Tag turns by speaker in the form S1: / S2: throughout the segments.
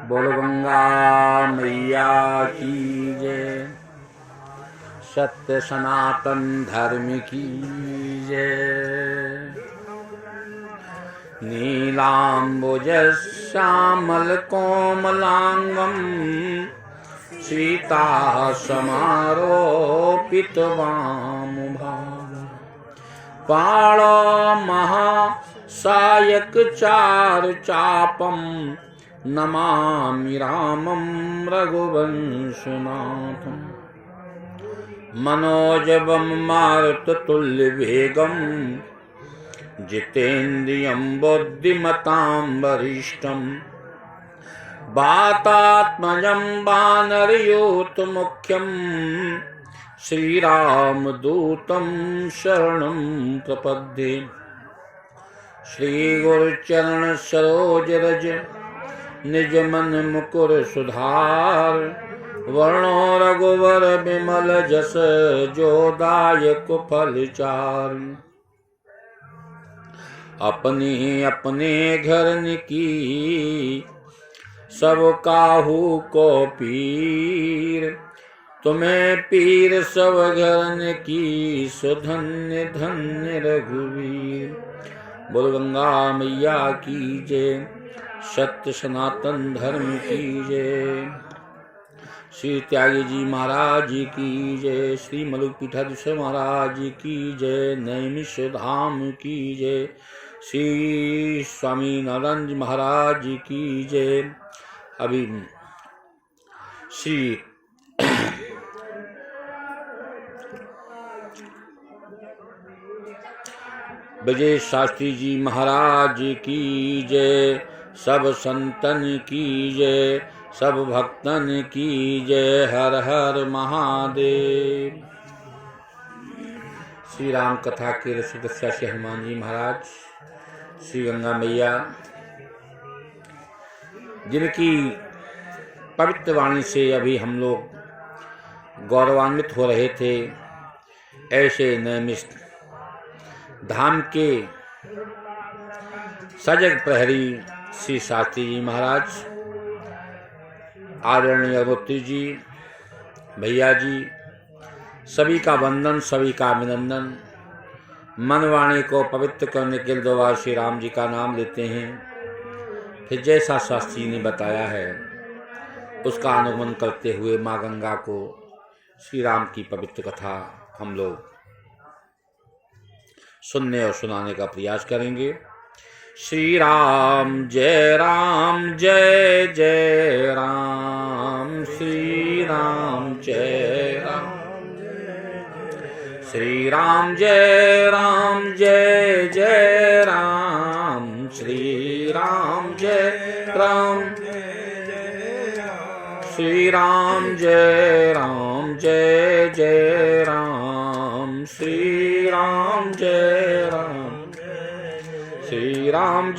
S1: बोल गंगा मैया की जय। सत्य सनातन धर्म की जय। नीलाम्बुज श्यामल कोमलांगम सीता समारोपित वामभागम् पाणो महासायक चारु चापम नमामि रामं रघुवंशनाथम् मनोजवं मारुततुल्यवेगं जितेन्द्रियं बुद्धिमतां वरिष्ठं वातात्मजं वानरयूथमुख्यं श्रीरामदूतं शरणं प्रपद्ये। श्रीगुरुचरण सरोज रज निज मन मुकुर सुधार वर्णो रघुवर बिमल जस जोदायक फल चार। अपने अपने घर की सब काहू को पीर तुम्हें पीर सब घरन की सुधन्य धन्य रघुवीर। बोल गंगा मैया की जय। सत्य सनातन धर्म की जय। श्री त्यागी जी महाराज की जय। श्री मलुकपीठाधीश्वर महाराज की जय। नैमिषधाम की जय। श्री स्वामी नारायण महाराज की जय। अभी श्री विजय शास्त्री जी महाराज की जय। सब संतन की जय। सब भक्तन की जय। हर हर महादेव। श्री राम कथा के रसोदस्या श्री हनुमान जी महाराज, श्री गंगा मैया, जिनकी पवित्र वाणी से अभी हम लोग गौरवान्वित हो रहे थे, ऐसे नैमिष धाम के सजग प्रहरी श्री शास्त्री जी महाराज, आदरणीय अग्निहोत्री जी, भैया जी, सभी का वंदन, सभी का अभिनंदन। मन वाणी को पवित्र करने के लिए दो बार श्री राम जी का नाम लेते हैं। फिर जैसा शास्त्री जी ने बताया है उसका अनुगमन करते हुए माँ गंगा को श्री राम की पवित्र कथा हम लोग सुनने और सुनाने का प्रयास करेंगे। श्री राम जय जय राम। श्री राम जय राम। श्री राम जय जय राम। श्री राम जय राम। श्री राम जय जय राम। श्री राम जय राम। श्री राम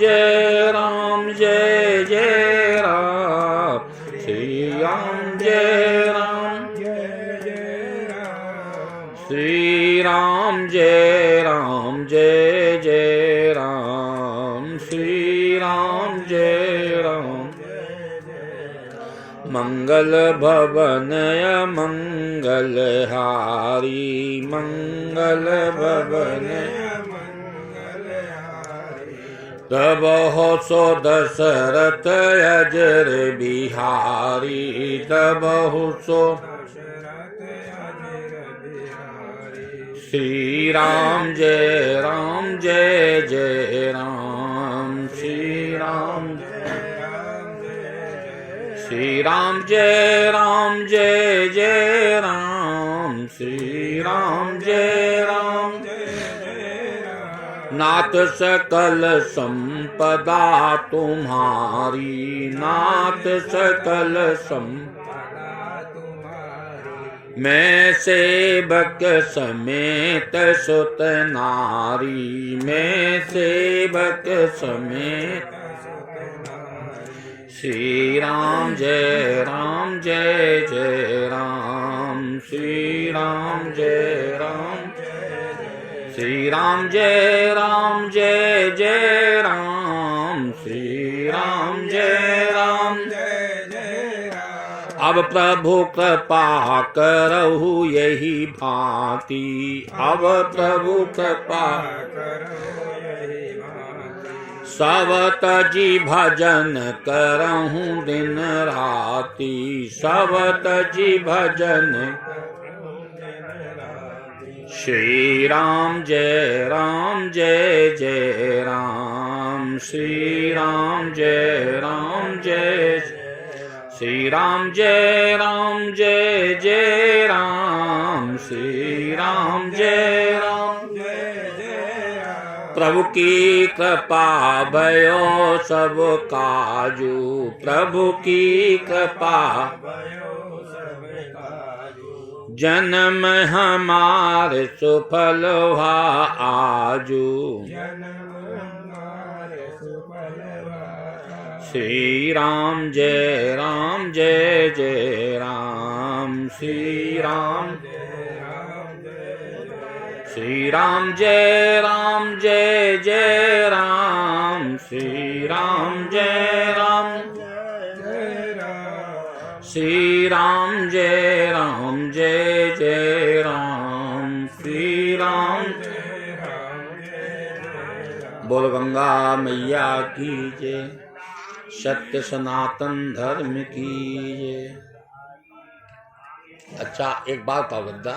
S1: जय जय राम। श्री राम जय श्री राम जय जय राम। श्री राम जय राम। मंगल भवनय मंगल हारी। मंगल भवनय तब हो सो दशरथ अजर बिहारी। तब हो सो श्री राम जय जय राम। श्री राम जय जय राम। श्री राम जय राम। नाथ सकल संपदा तुम्हारी। नाथ सकल संपदा तुम्हारी। मैं सेवक समेत सुत नारी। मैं सेवक समेत श्री राम जय जय राम। श्री राम जय राम। श्री राम जय जय राम। श्री राम जय प्रभु कृपा करहु यही भांति, अब प्रभु कृपा सब तजी भजन करहूँ दिन राति, सब तजी भजन। श्री राम जय जय राम, श्री राम जय जय, श्री राम जय जय राम, श्री राम जय जय राम। प्रभु की कृपा भयो सब काजू, प्रभु की कृपा जन्म हमारे सुफल हुआ आजू। श्री राम जय जय राम, श्री राम श्री राम जय जय राम, श्री राम जय श्री राम जय जय राम, श्री राम। बोल गंगा मैया की जय, सत्य सनातन धर्म की जय। अच्छा एक बात बताओ गद्दा,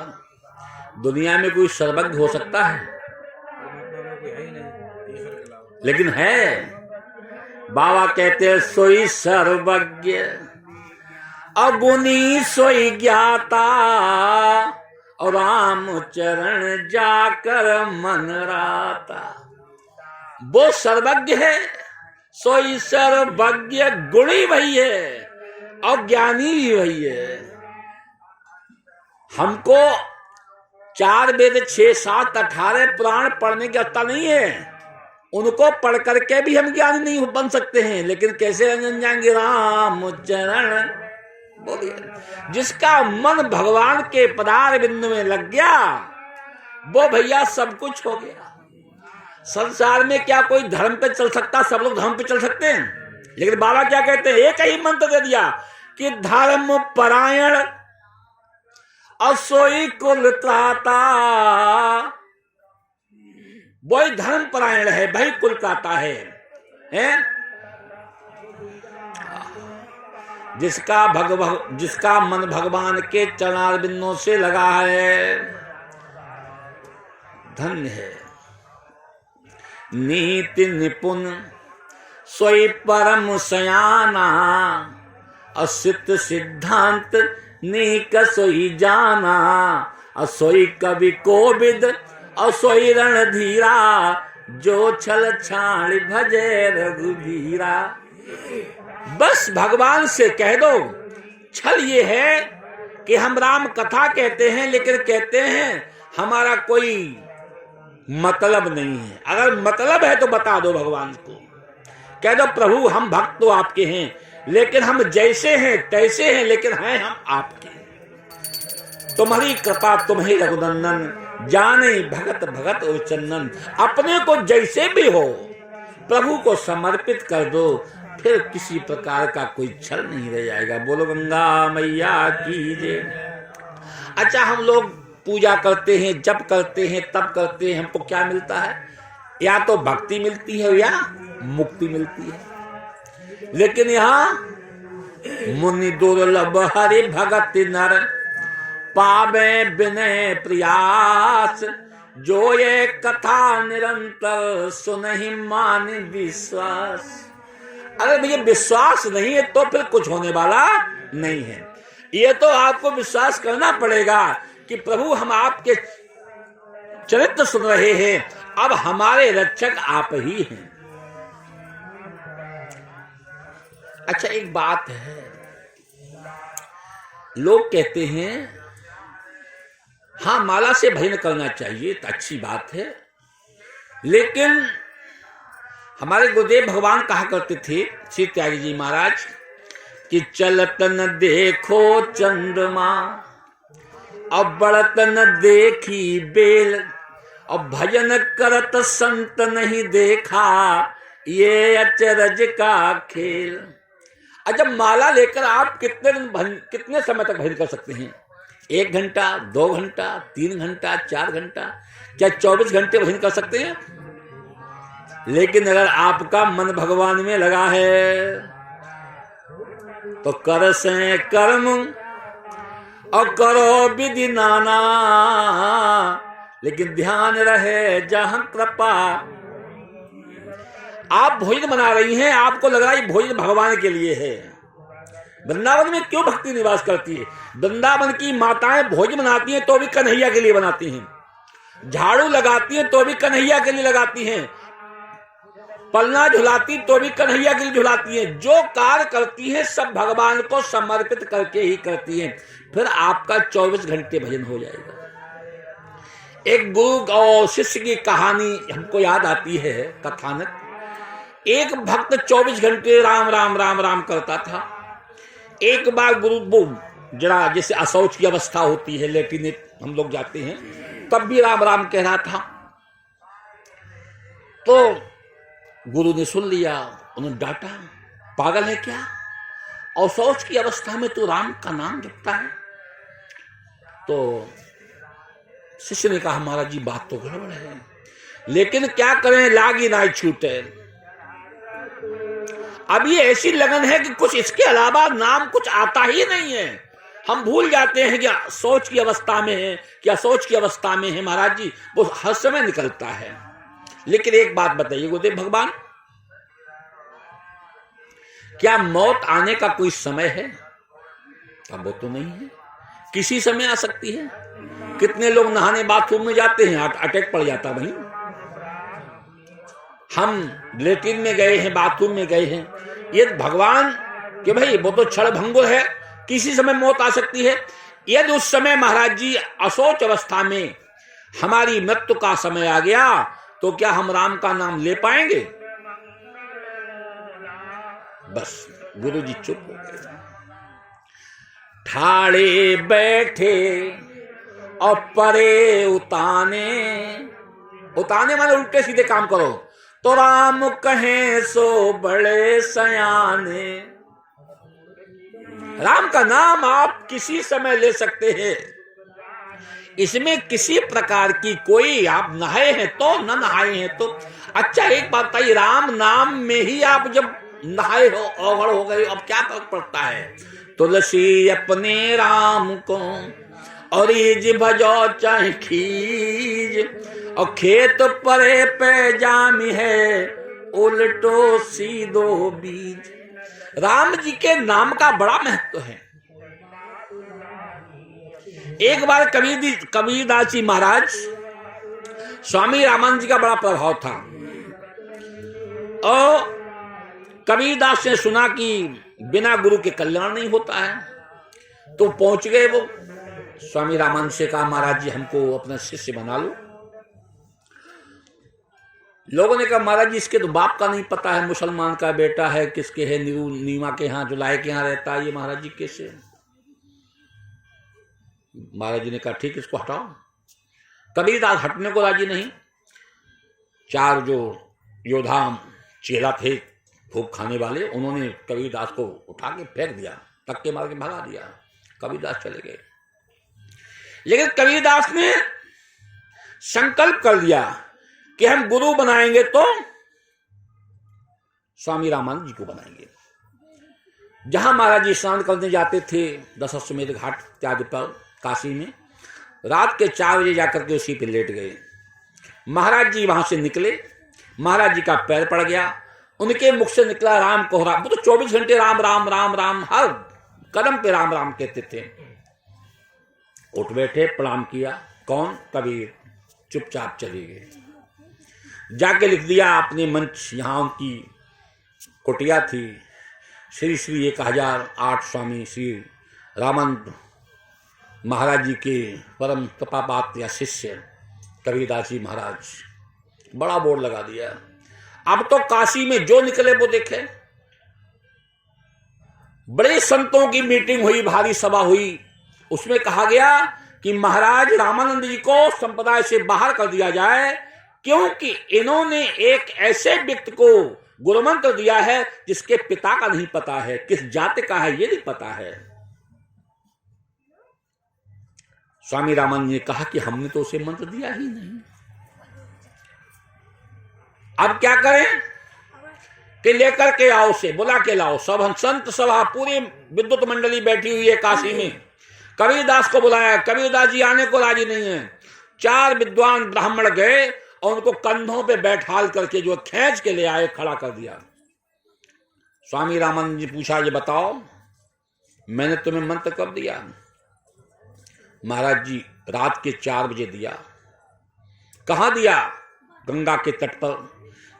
S1: दुनिया में कोई सर्वज्ञ हो सकता है? लेकिन है। बाबा कहते हैं सोई सर्वज्ञ अगुनी सोई ज्ञाता, और राम चरण जाकर मन राता। वो सर्वज्ञ है, सोई सर्वज्ञ गुणी वही है और ज्ञानी भी वही है। हमको 4 वेद 6 7 18 पुराण पढ़ने की आवश्यकता नहीं है। उनको पढ़ करके भी हम ज्ञानी नहीं बन सकते हैं, लेकिन कैसे रंजन जाएंगे? राम चरण बोलिए। जिसका मन भगवान के पदार बिंदु में लग गया वो भैया सब कुछ हो गया। संसार में क्या कोई धर्म पे चल सकता? सब लोग धर्म पे चल सकते हैं, लेकिन बाबा क्या कहते हैं? एक ही मंत्र दे दिया कि धर्म परायण असोई कुल त्राता। वही धर्म परायण है, वही कुल त्राता है? जिसका मन भगवान के चरणार बिंदों से लगा है, धन्य है। नीति निपुण सोई परम सयाना, असित सिद्धांत नीक सोई जाना। असोई कवि कोविद असोई रणधीरा, जो छल छाण भजे रघुवीरा। बस भगवान से कह दो। छल ये है कि हम राम कथा कहते हैं, लेकिन कहते हैं हमारा कोई मतलब नहीं है। अगर मतलब है तो बता दो भगवान को, कह दो प्रभु हम भक्त तो आपके हैं, लेकिन हम जैसे हैं तैसे हैं, लेकिन हैं हम आपके। तुम्हारी कृपा तुम्हें रघुनंदन, जाने भगत भगत और चंदन। अपने को जैसे भी हो प्रभु को समर्पित कर दो, फिर किसी प्रकार का कोई छल नहीं रह जाएगा। बोलो गंगा मैया की जय। अच्छा हम लोग पूजा करते हैं, जप करते हैं, तप करते हैं, हमको क्या मिलता है? या तो भक्ति मिलती है या मुक्ति मिलती है। लेकिन यहाँ मुनि दुर्लभ हरि भगत नर, पावे विनय प्रयास। जो ये कथा निरंतर सुनहि मान विश्वास। अगर भैया विश्वास नहीं है तो फिर कुछ होने वाला नहीं है। ये तो आपको विश्वास करना पड़ेगा कि प्रभु हम आपके चरित्र सुन रहे हैं, अब हमारे रक्षक आप ही हैं। अच्छा एक बात है, लोग कहते हैं हाँ माला से भजन करना चाहिए, तो अच्छी बात है, लेकिन हमारे गुरुदेव भगवान कहा करते थे श्री त्यागी जी महाराज कि चलत न देखो चंद्रमा, अब बढ़त न देखी बेल, और भजन करत संत नहीं देखा, ये अचरज का खेल। अच्छा, माला लेकर आप कितने समय तक भजन कर सकते हैं? 1 घंटा, 2 घंटा, 3 घंटा, 4 घंटा, क्या 24 घंटे भजन कर सकते हैं? लेकिन अगर आपका मन भगवान में लगा है तो कर से कर्म और करो विधि नाना, लेकिन ध्यान रहे जहां कृपा। आप भोजन बना रही हैं, आपको लग रहा है भोजन भगवान के लिए है। वृंदावन में क्यों भक्ति निवास करती है? वृंदावन की माताएं भोजन बनाती हैं तो भी कन्हैया के लिए बनाती हैं, झाड़ू लगाती हैं तो भी कन्हैया के लिए लगाती हैं, पलना झुलाती तो भी कन्हैया के लिए झुलाती हैं। जो कार्य करती हैं सब भगवान को समर्पित करके ही करती हैं। फिर आपका 24 घंटे भजन हो जाएगा। एक गुरु और शिष्य की कहानी हमको याद आती है, कथानक। एक भक्त 24 घंटे राम राम राम राम करता था। एक बार गुरु जरा जैसे अशौच की अवस्था होती है, लेटिन हम लोग जाते हैं, तब भी राम राम कह रहा था। तो गुरु ने सुन लिया, उन्होंने डांटा, पागल है क्या? और शौच की अवस्था में तो राम का नाम जपता है। तो शिष्य ने कहा, महाराज जी बात तो गड़बड़ है, लेकिन क्या करें, लागी ना छूटे। अब ये ऐसी लगन है कि कुछ इसके अलावा नाम कुछ आता ही नहीं है। हम भूल जाते हैं कि सोच की अवस्था में है, क्या सोच की अवस्था में है। महाराज जी वो हर समय निकलता है। लेकिन एक बात बताइए गुरुदेव भगवान, क्या मौत आने का कोई समय है? अब वो तो नहीं है, किसी समय आ सकती है। कितने लोग नहाने बाथरूम में जाते हैं, अटैक पड़ जाता भाई। हम लेटिन में गए हैं, बाथरूम में गए हैं, ये भगवान कि भाई वो तो क्षण भंगुर है, किसी समय मौत आ सकती है। यदि उस समय महाराज जी अशोच अवस्था में हमारी मृत्यु का समय आ गया तो क्या हम राम का नाम ले पाएंगे? बस गुरु जी चुप हो गए। ठाड़े बैठे और परे उताने, उताने माने उल्टे सीधे काम करो। तो राम कहें सो बड़े सयाने। राम का नाम आप किसी समय ले सकते हैं, इसमें किसी प्रकार की कोई, आप नहाए हैं तो न नहाए हैं तो। अच्छा एक बात बताइए, राम नाम में ही आप जब नहाए हो, अवगढ़ हो गए, अब क्या फर्क पड़ता है? तुलसी अपने राम को और ईज भजो चाहे खीज, और खेत परे पे जामी है उल्टो सीधो बीज। राम जी के नाम का बड़ा महत्व है। एक बार कबीरदास जी महाराज, स्वामी रामानंद जी का बड़ा प्रभाव था, और कबीरदास ने सुना कि बिना गुरु के कल्याण नहीं होता है, तो पहुंच गए वो स्वामी रामानंद से, कहा महाराज जी हमको अपना शिष्य बना लो। लोगों ने कहा महाराज जी इसके तो बाप का नहीं पता है, मुसलमान का बेटा है, किसके है, नीमा के यहाँ, जुलाई के यहाँ रहता है, ये महाराज जी कैसे? महाराज जी ने कहा ठीक, इसको हटाओ। कबीरदास हटने को राजी नहीं। 4 जो योद्धा चेला थे खूब खाने वाले, उन्होंने कबीरदास को उठा के फेंक दिया, धक्के मार के भगा दिया। कबीरदास चले गए। लेकिन कबीरदास ने संकल्प कर लिया कि हम गुरु बनाएंगे तो स्वामी रामानंद जी को बनाएंगे। जहां महाराज जी स्नान करने जाते थे दशाश्वमेध घाट इत्यादि पर काशी में, रात के 4 बजे जाकर के उसी पे लेट गए। महाराज जी वहां से निकले, महाराज जी का पैर पड़ गया, उनके मुख से निकला राम को राम। वो तो 24 घंटे राम राम राम राम, हर कदम पे राम राम कहते थे। उठ बैठे, प्रणाम किया। कौन? कबीर। चुपचाप चले गए। जाके लिख दिया अपने मंच, यहां उनकी कुटिया थी, श्री श्री 1008 स्वामी श्री रामानंद महाराज जी के परम तपापात या शिष्य कबीरदास जी महाराज। बड़ा बोर्ड लगा दिया। अब तो काशी में जो निकले वो देखे। बड़े संतों की मीटिंग हुई, भारी सभा हुई, उसमें कहा गया कि महाराज रामानंद जी को संप्रदाय से बाहर कर दिया जाए, क्योंकि इन्होंने एक ऐसे व्यक्ति को गुरुमंत्र दिया है जिसके पिता का नहीं पता है, किस जाति का है ये नहीं पता है। स्वामी रामानंद ने कहा कि हमने तो उसे मंत्र दिया ही नहीं, अब क्या करें कि लेकर के आओ, उसे बुला के लाओ। सब संत सभा पूरी विद्युत मंडली बैठी हुई है काशी में। कबीरदास को बुलाया, कबीरदास जी आने को राजी नहीं है। 4 विद्वान ब्राह्मण गए और उनको कंधों पे बैठाल करके जो खींच के ले आए, खड़ा कर दिया। स्वामी रामानंद जी पूछा, ये बताओ मैंने तुम्हें मंत्र कब दिया? महाराज जी रात के 4 बजे दिया। कहां दिया? गंगा के तट पर,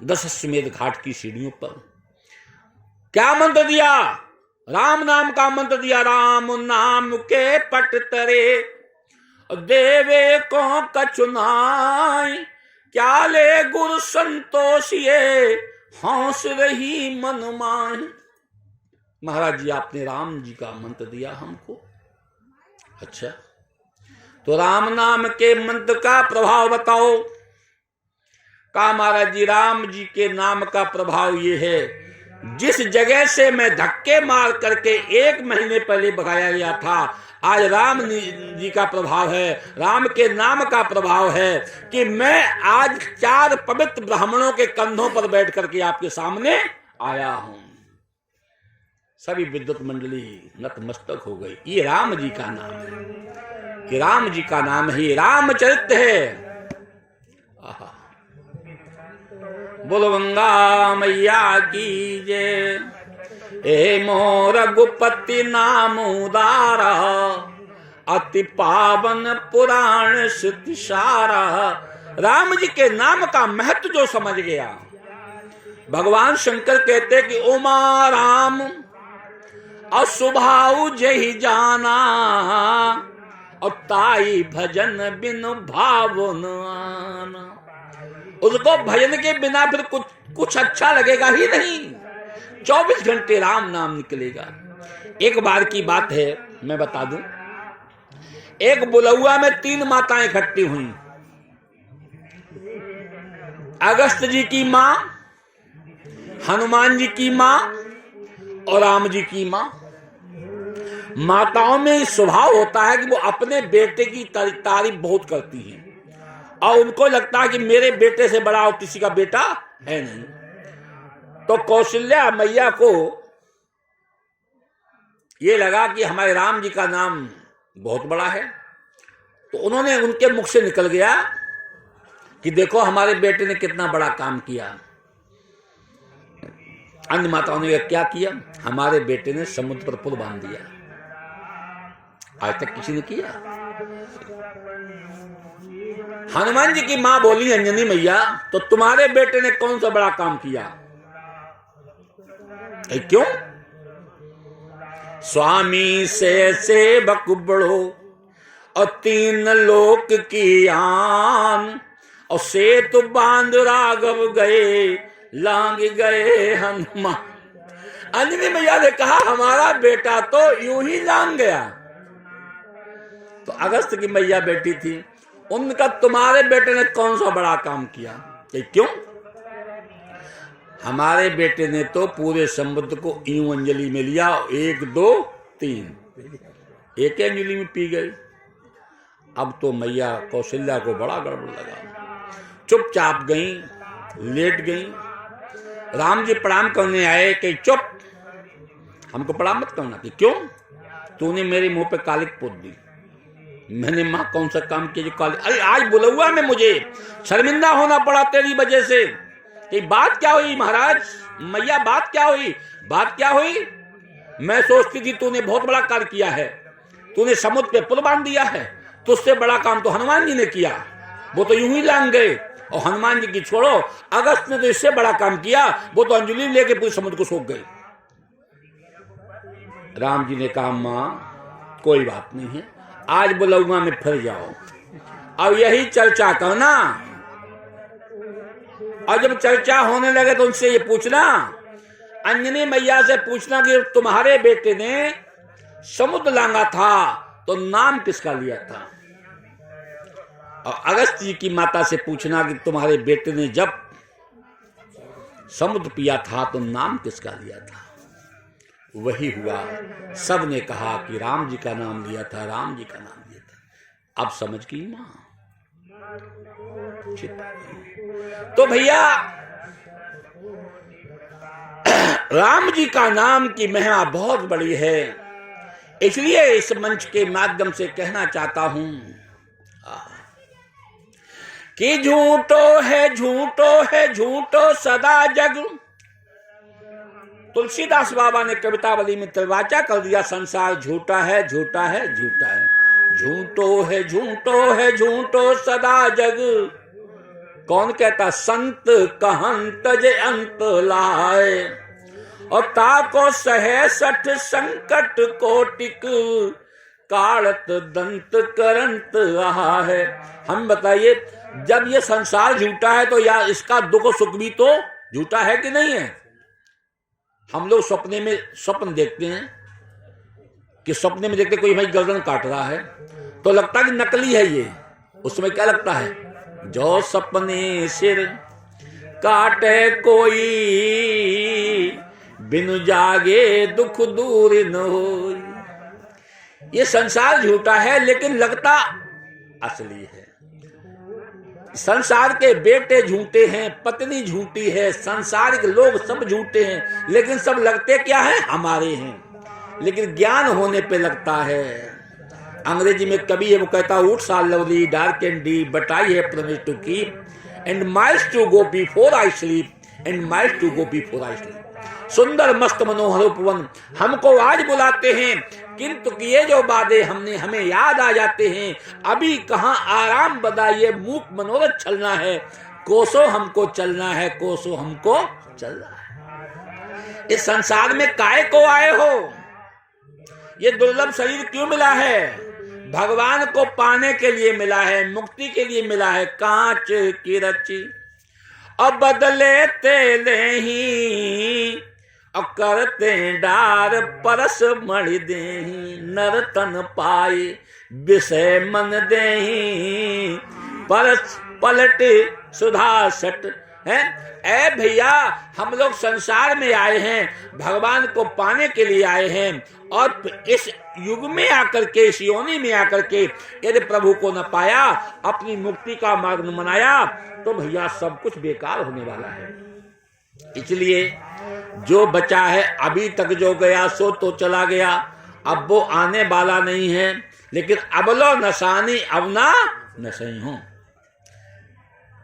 S1: दशाश्वमेध घाट की सीढ़ियों पर। क्या मंत्र दिया? राम नाम का मंत्र दिया। राम नाम के पट तरे देवे को कचुनाई, क्या ले गुरु संतोषिए हंस रही मन मान। महाराज जी आपने राम जी का मंत्र दिया हमको। अच्छा, तो राम नाम के मंत्र का प्रभाव बताओ। कहा महाराज जी राम जी के नाम का प्रभाव ये है, जिस जगह से मैं धक्के मार करके 1 महीने पहले भगाया गया था, आज राम जी का प्रभाव है, राम के नाम का प्रभाव है कि मैं आज 4 पवित्र ब्राह्मणों के कंधों पर बैठ करके आपके सामने आया हूं। सभी विद्युत मंडली नतमस्तक हो गई। ये राम जी का नाम है, कि राम जी का नाम है, रामचरित्र है। आहा, बोलो गंगा मैया की जय। ए मोर रघुपति नाम उदारा, अति पावन पुराण श्रुति सारा। राम जी के नाम का महत्व जो समझ गया, भगवान शंकर कहते कि उमा राम असुभाव जही जाना, और ताई भजन बिन भावन आना। उसको भजन के बिना फिर कुछ अच्छा लगेगा ही नहीं। 24 घंटे राम नाम निकलेगा। एक बार की बात है, मैं बता दूं। एक बुलौआ में 3 माताएं इकट्ठी हुई। अगस्त जी की मां, हनुमान जी की मां और राम जी की मां। माताओं में स्वभाव होता है कि वो अपने बेटे की तारीफ बहुत करती हैं, और उनको लगता है कि मेरे बेटे से बड़ा और किसी का बेटा है नहीं। तो कौशल्या मैया को ये लगा कि हमारे राम जी का नाम बहुत बड़ा है, तो उन्होंने उनके मुख से निकल गया कि देखो हमारे बेटे ने कितना बड़ा काम किया। अन्य माताओं ने क्या किया? हमारे बेटे ने समुद्र पर पुल बांध दिया। आज तक किसी ने किया? हनुमान जी की मां बोली, अंजनी मैया तो तुम्हारे बेटे ने कौन सा बड़ा काम किया? क्यों? स्वामी से सेवक बढ़ो और 3 लोक की आन, और सेतु बांध राघव गए लांग गए हनुमान। अंजनी मैया ने कहा हमारा बेटा तो यूं ही लांग गया। तो अगस्त की मैया बैठी थी, उनका तुम्हारे बेटे ने कौन सा बड़ा काम किया? क्यों? हमारे बेटे ने तो पूरे समुद्र को यूं अंजलि में लिया, 1 2 3, एक अंजलि में पी गई। अब तो मैया कौशल्या को बड़ा गड़बड़ लगा, चुपचाप गई, लेट गई। राम जी प्रणाम करने आए कि चुप, हमको प्रणाम मत करना। कि क्यों? तूने मेरे मुंह पे कालिक पोत दी। मैंने मां कौन सा काम किया जो कालिक? अरे आज बुलौआ में मुझे शर्मिंदा होना पड़ा तेरी वजह से। कि बात क्या हुई महाराज? मैया बात क्या हुई? बात क्या हुई? मैं सोचती थी तूने बहुत बड़ा कार्य किया है, तूने समुद्र पे पुल बांध दिया है, तुझसे बड़ा काम तो हनुमान जी ने किया, वो तो यूं ही लांग गए। और हनुमान जी की छोड़ो, अगस्त ने तो इससे बड़ा काम किया, वो तो अंजलि लेके पूरे समुद्र को सोख गए। राम जी ने कहा मां कोई बात नहीं है, आज बुलौआ में फिर जाओ, अब यही चर्चा करना। और जब चर्चा होने लगे तो उनसे ये पूछना, अंजनी मैया से पूछना कि तुम्हारे बेटे ने समुद्र लांगा था तो नाम किसका लिया था? और अगस्त जी की माता से पूछना कि तुम्हारे बेटे ने जब समुद्र पिया था तो नाम किसका लिया था? वही हुआ, सब ने कहा कि राम जी का नाम लिया था, राम जी का नाम लिया था। अब समझ गई मां। तो भैया राम जी का नाम की महिमा बहुत बड़ी है, इसलिए इस मंच के माध्यम से कहना चाहता हूं कि झूठो है झूठो है झूठो सदा जग। तुलसीदास बाबा ने कवितावली में तलवाचा कर दिया, संसार झूठा है झूठा है झूठा है, झूठो है झूठो है झूठो सदा जग। कौन कहता? संत कहंत जे अंत लाए, और ताको सहे सठ संकट कोटिक, कालत दंत करंत रहा है। हम बताइए, जब ये संसार झूठा है तो या इसका दुख सुख भी तो झूठा है कि नहीं है? हम लोग सपने में स्वप्न देखते हैं कि सपने में देखते कोई भाई गर्दन काट रहा है तो लगता है कि नकली है ये। उस समय क्या लगता है? जो सपने सिर काटे कोई, बिनु जागे दुख दूर न हो। ये संसार झूठा है लेकिन लगता असली है। संसार के बेटे झूठे हैं, पत्नी झूठी है, संसारिक लोग सब झूठे हैं, लेकिन सब लगते क्या है? हमारे हैं। लेकिन ज्ञान होने पे लगता है। अंग्रेजी में कवि है, वो कहता है woods are lovely dark and deep but I have promised to keep, and miles to go before I sleep, and miles to go before I sleep. सुंदर मस्त मनोहर उपवन हमको आज बुलाते हैं, किंतु ये जो बातें हमने हमें याद आ जाते हैं। अभी कहाँ आराम बदाइए, मूक मनोरथ चलना है, कोसों हमको चलना है, कोसों हमको चलना है। इस संसार में काहे को आए हो? ये दुर्लभ शरीर क्यों मिला है? भगवान को पाने के लिए मिला है, मुक्ति के लिए मिला है। कांच की रची अब बदले तेले ही, और करते डार परस मणि देही, नर तन पाए विषय मन देही, परस पलट सुधा सट है। ऐ भैया, हम लोग संसार में आए हैं, भगवान को पाने के लिए आए हैं, और इस युग में आकर के, इस योनि में आकर के यदि प्रभु को न पाया, अपनी मुक्ति का मार्ग न मनाया, तो भैया सब कुछ बेकार होने वाला है। इसलिए जो बचा है, अभी तक जो गया सो तो चला गया, अब वो आने वाला नहीं है। लेकिन अबलो नशानी अवना नशई हूं,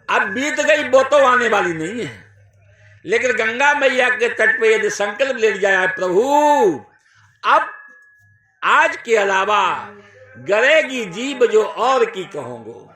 S1: अब बीत गई वो तो आने वाली नहीं है। लेकिन गंगा मैया के तट पे यदि संकल्प ले लिया जाए, प्रभु अब आज के अलावा गरेगी जीव जो और की कहूंगो,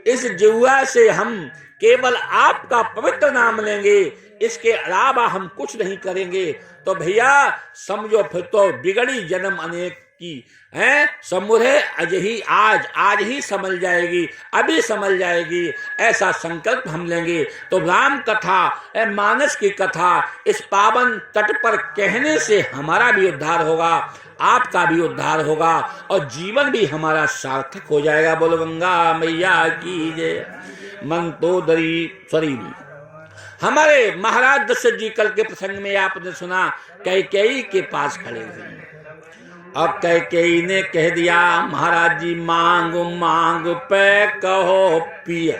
S1: इस जुआ से हम केवल आपका पवित्र नाम लेंगे, इसके अलावा हम कुछ नहीं करेंगे। तो भैया समझो, फिर तो बिगड़ी जन्म अनेक की है, समुरे अजही आज ही समझ जाएगी, अभी समझ जाएगी। ऐसा संकल्प हम लेंगे तो राम कथा, मानस की कथा इस पावन तट पर कहने से हमारा भी उद्धार होगा, आपका भी उद्धार होगा, और जीवन भी हमारा सार्थक हो जाएगा। बोलो गंगा मैया की जय। मंतोदरी शरीर हमारे महाराज दशरथ जी कल के प्रसंग में आपने सुना, कैकेयी के पास खड़े हुए। अब कैकेयी ने कह दिया, महाराज जी मांग मांग पे कहो पिय,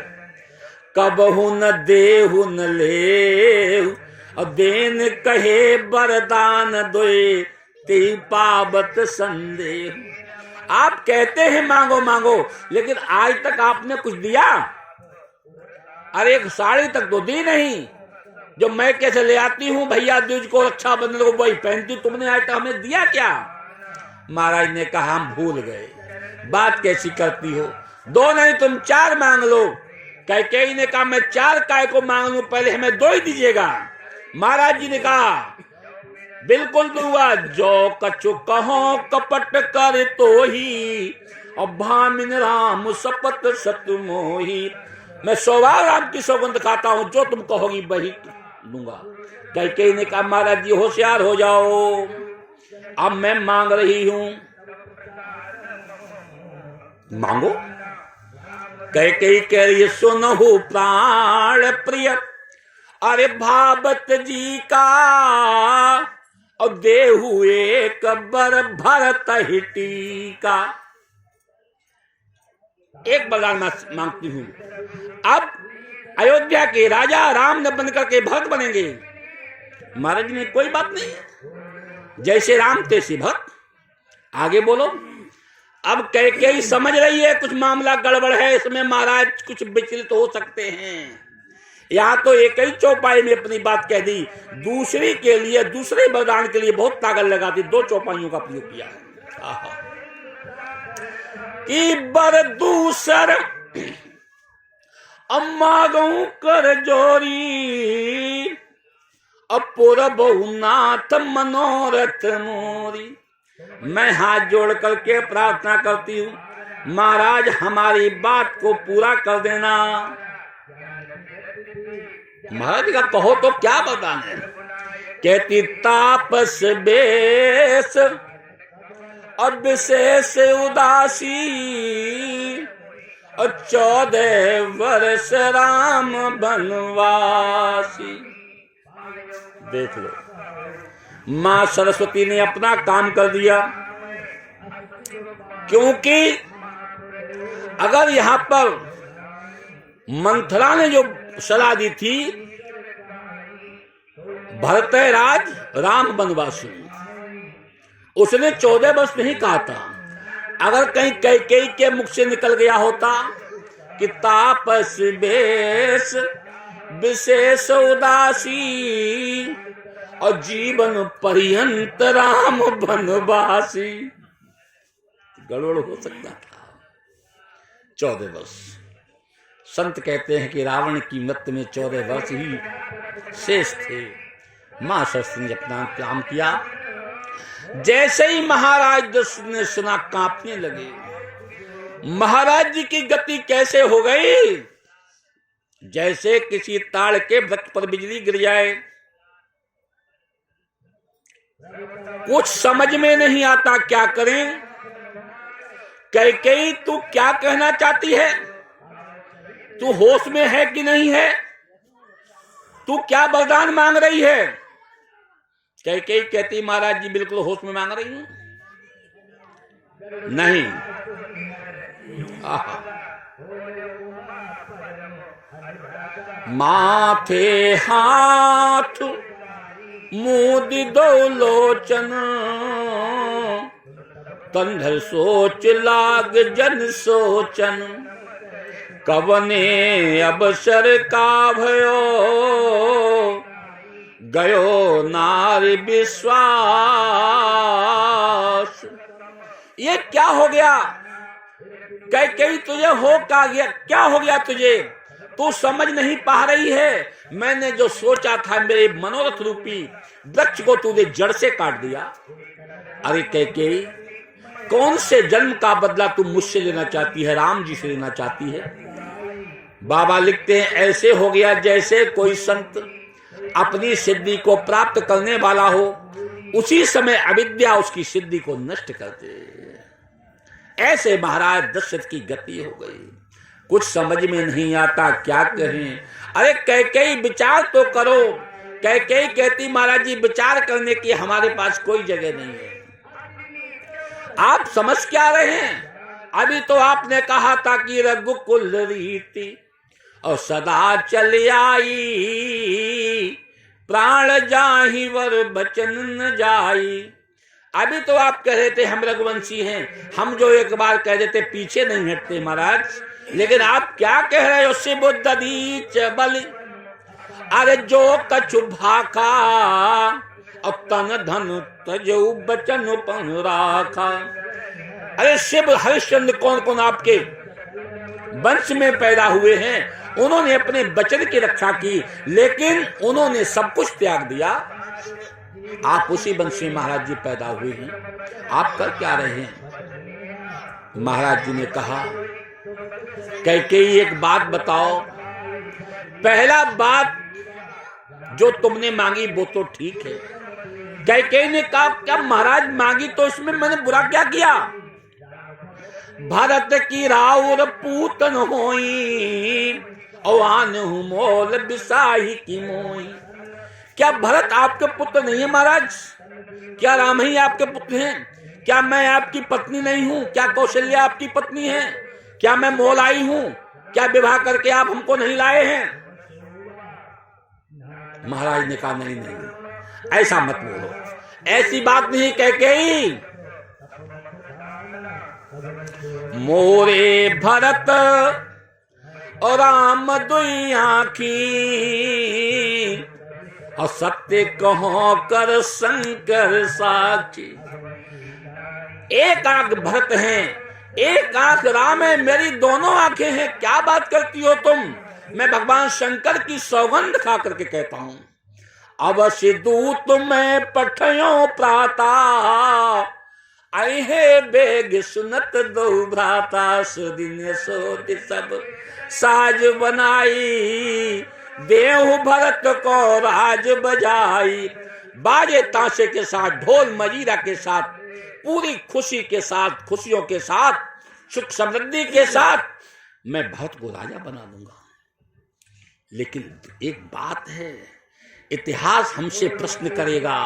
S1: कबहु न देहु न ले, और देन कहे वरदान दोए, ते पावत संदेह। आप कहते हैं मांगो मांगो, लेकिन आज तक आपने कुछ दिया? अरे एक साड़ी तक तो दी नहीं, जो मैं कैसे ले आती हूँ भैया दूज को, रक्षाबंधन को वही पहनती, तुमने आज तक हमें दिया क्या? महाराज ने कहा हम भूल गए, बात कैसी करती हो, दो नहीं तुम चार मांग लो। कैकेयी ने कहा मैं चार काय को मांग लूं, पहले हमें दो ही दीजिएगा। महाराज जी ने कहा बिल्कुल दूंगा, जो कछु कहो कपट कर तो ही, और भामिन राम सपत सत मोही। मैं सौभाग्य राम की सौगंध खाता हूं, जो तुम कहोगी वही दूंगा। कैकेयी ने कहा महाराज जी होशियार हो जाओ, अब मैं मांग रही हूं, मांगो। कैकेयी कह रही है सुनहु प्राण प्रिय, अरे भागवत जी का और देहु एक बर भरत हिटी का। एक वरदान मांगती हूं, अब अयोध्या के राजा राम न बनकर के भक्त बनेंगे। महाराज ने कोई बात नहीं, जैसे राम तैसे भक्त, आगे बोलो। अब कैकेयी समझ रही है कुछ मामला गड़बड़ है, इसमें महाराज कुछ विचलित हो सकते हैं। यहां तो एक ही चौपाई में अपनी बात कह दी, दूसरी के लिए, दूसरे वरदान के लिए बहुत ताकत लगा दी, 2 चौपाइयों का प्रयोग किया है। कि बर दूसर अम्मा गऊ कर जोरी, अपुर बहुनाथ मनोरथ मोरी। मैं हाथ जोड़ करके प्रार्थना करती हूं, महाराज हमारी बात को पूरा कर देना। महाराज का कहो तो क्या वरदान है? कहती तापस बेस और विशेष उदासी, और 14 वर्ष राम बनवासी। देख लो, मां सरस्वती ने अपना काम कर दिया, क्योंकि अगर यहां पर मंथरा ने जो सलाह दी थी, भरतराज राम वनवासी, उसने 14 वर्ष नहीं कहा था। अगर कहीं कैकेयी के मुख से निकल गया होता कि तापस बेश विशेष उदासी और जीवन पर्यंत राम वनवासी, गड़बड़ हो सकता था। 14 वर्ष, संत कहते हैं कि रावण की मृत्यु में 14 वर्ष ही शेष थे। मां सरस्वती ने अपना काम किया। जैसे ही महाराज दशरथ ने सुना, कांपने लगे। महाराज जी की गति कैसे हो गई? जैसे किसी ताड़ के वृक्ष पर बिजली गिर जाए। कुछ समझ में नहीं आता क्या करें। कैकेयी तू क्या कहना चाहती है? तू होश में है कि नहीं है? तू क्या वरदान मांग रही है? कैकेयी कहती, महाराज जी बिल्कुल होश में मांग रही हूं। नहीं, माथे हाथ मूदी दो लोचन, कंधर सोच लाग जन सोचन, कवने अवसर का भयो, गयो नारी विश्वास। ये क्या हो गया? कैकेयी तुझे हो क्या हो गया तुझे? तू समझ नहीं पा रही है। मैंने जो सोचा था, मेरे मनोरथ रूपी वृक्ष को तूने जड़ से काट दिया। अरे कैकेयी, कौन से जन्म का बदला तू मुझसे लेना चाहती है, राम जी से लेना चाहती है? बाबा लिखते हैं, ऐसे हो गया जैसे कोई संत अपनी सिद्धि को प्राप्त करने वाला हो, उसी समय अविद्या उसकी सिद्धि को नष्ट करते। ऐसे महाराज दशरथ की गति हो गई। कुछ समझ में नहीं आता क्या कहें। अरे कैकेयी विचार तो करो। कैकेयी कहती, महाराज जी विचार करने की हमारे पास कोई जगह नहीं है। आप समझ क्या रहे हैं? अभी तो आपने कहा था कि रघुकुल रीति और सदा चल आई, प्राण जाहि वर बचन न जाई। अभी तो आप कह रहे थे हम रघुवंशी हैं, हम जो एक बार कह देते पीछे नहीं हटते महाराज। लेकिन आप क्या कह रहे हो? शिवदीच बलि, अरे जो कछु भाखा और तन धन तजऊ बचन पन राखा। अरे शिव हरिश्चंद्र कौन कौन आपके वंश में पैदा हुए हैं, उन्होंने अपने वचन की रक्षा की, लेकिन उन्होंने सब कुछ त्याग दिया। आप उसी वंश में महाराज जी पैदा हुए हैं, आप कर क्या रहे हैं? महाराज जी ने कहा, कैकेयी एक बात बताओ। पहला बात जो तुमने मांगी वो तो ठीक है। कैकेयी ने कहा, क्या महाराज मांगी तो इसमें मैंने बुरा क्या किया? भरत की राउर पूतन होई अवान हूं मोल बिसाही की मोई। क्या भरत आपके पुत्र नहीं है महाराज? क्या राम ही आपके पुत्र हैं? क्या मैं आपकी पत्नी नहीं हूं? क्या कौशल्या आपकी पत्नी है? क्या मैं मोल आई हूं? क्या विवाह करके आप हमको नहीं लाए हैं? महाराज ने कहा नहीं नहीं, ऐसा मत बोलो, ऐसी बात नहीं। कैकेयी मोरे भरत और राम दुई आँखी, और सत्य कहो कर शंकर साक्षी। एक आंख भरत है, एक आंख राम है, मेरी दोनों आंखें हैं। क्या बात करती हो तुम? मैं भगवान शंकर की सौगंध खा करके कहता हूं। अवश्य दूत में पठयो प्राता, आई है बेग सुनत दो भ्राता। सुदिन सोत सब साज बनाई, देहु भरत को राज बजाई। बाजे ताशे के साथ, ढोल मजीरा के साथ, पूरी खुशी के साथ, खुशियों के साथ, सुख समृद्धि के साथ मैं भरत को राजा बना दूंगा। लेकिन एक बात है, इतिहास हमसे प्रश्न करेगा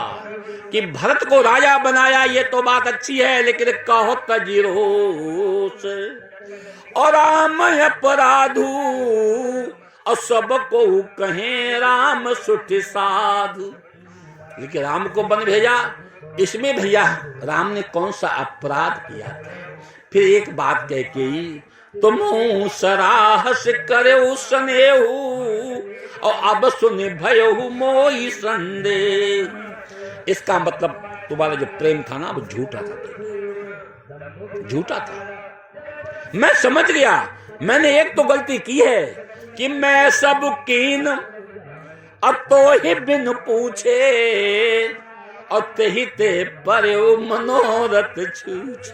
S1: कि भरत को राजा बनाया, ये तो बात अच्छी है, लेकिन कहो तजीरोस और राम अपराधु, और सबको कहें राम सुठ साधु। लेकिन राम को बन भेजा, इसमें भैया राम ने कौन सा अपराध किया था? फिर एक बात कह के तुम सराहस करे स्नेहू, और अब सुन भयहु मोहि संदेह। इसका मतलब तुम्हारा जो प्रेम था ना, वो झूठा था, झूठा था। मैं समझ गया, मैंने एक तो गलती की है कि मैं सब कीन अब तो ही बिन पूछे, और तेहि ते परे मनोरथ छूछे।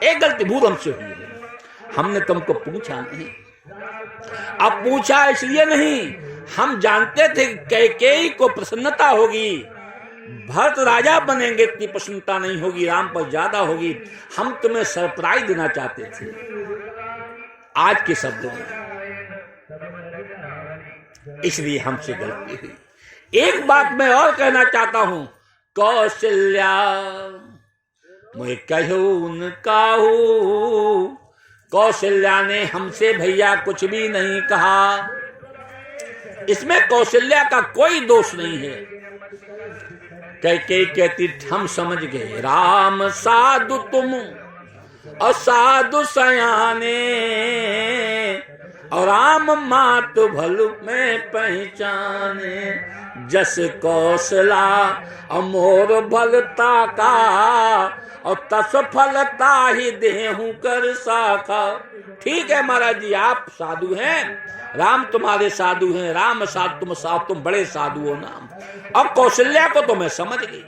S1: एक गलती भूल हमसे हुई है, हमने तुमको पूछा नहीं। अब पूछा इसलिए नहीं, हम जानते थे कैकेयी को प्रसन्नता होगी, भरत राजा बनेंगे, इतनी प्रसन्नता नहीं होगी, राम पर ज्यादा होगी। हम तुम्हें सरप्राइज देना चाहते थे। आज के शब्दों में इसलिए हमसे गलती हुई। एक बात मैं और कहना चाहता हूं, कौशल्या मैं कहूं उनका हूं। कौशल्या ने हमसे भैया कुछ भी नहीं कहा, इसमें कौशल्या का कोई दोष नहीं है। कैकेयी कहती हम समझ गए, राम साधु तुम और साधु सयाने, और राम मात भलु में पहचाने। जस कौशला अमोर भलता का, और तस फलता ही देहू कर साखा। ठीक है महाराज जी, आप साधु हैं, राम तुम्हारे साधु हैं, राम साधु तुम बड़े साधु हो ना। अब कौशल्या को तो मैं समझ गई,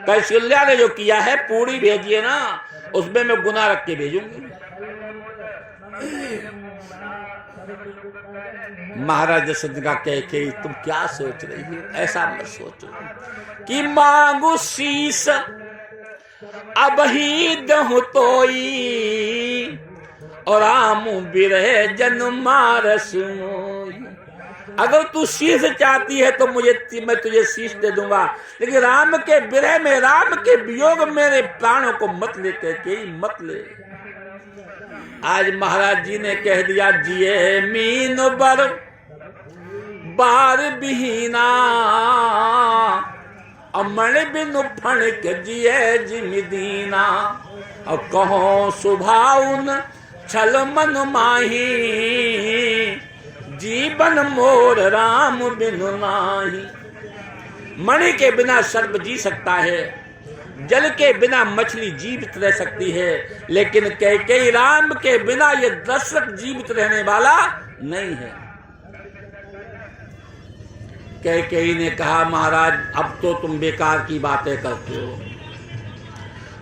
S1: कौशल्या ने जो किया है, पूरी भेजिए ना, उसमें मैं गुना रख के भेजूंगी। महाराज दशरथ का कह के तुम क्या सोच रही हो? ऐसा मत सोचो कि मांगू शीस अब ही दहु तोई, और राम बिरह जन मारस मोई। अगर तू शीश चाहती है तो मैं तुझे शीश दे दूंगा, लेकिन राम के विरह में, राम के वियोग मेरे प्राणों को मत ले, कैकेयी मत ले। आज महाराज जी ने कह दिया, जिए मीन बर बार बिहीना, अमण बिनु फणक जिए जिमिदीना। और कहो सुभाउन छल मन माही, जीवन मोर राम बिनु नाही। मणि के बिना सर्प जी सकता है, जल के बिना मछली जीवित रह सकती है, लेकिन कैकेयी राम के बिना ये दशरथ जीवित रहने वाला नहीं है। कैकेयी ने कहा, महाराज अब तो तुम बेकार की बातें करते हो।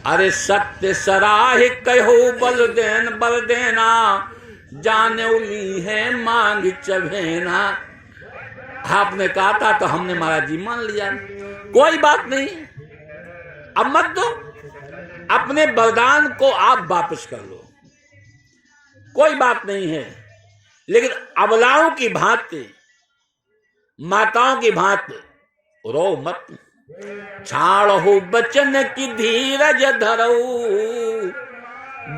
S1: अरे सत्य सराह कहो बल देना, जाने उली है मांग चढ़ेना। आपने कहा था तो हमने महाराज जी मान लिया, कोई बात नहीं, अब मत दो, अपने वरदान को आप वापस कर लो, कोई बात नहीं है। लेकिन अबलाओं की भांति, माताओं की भांति रो मत, छाड़ो बचन की धीरज धरो,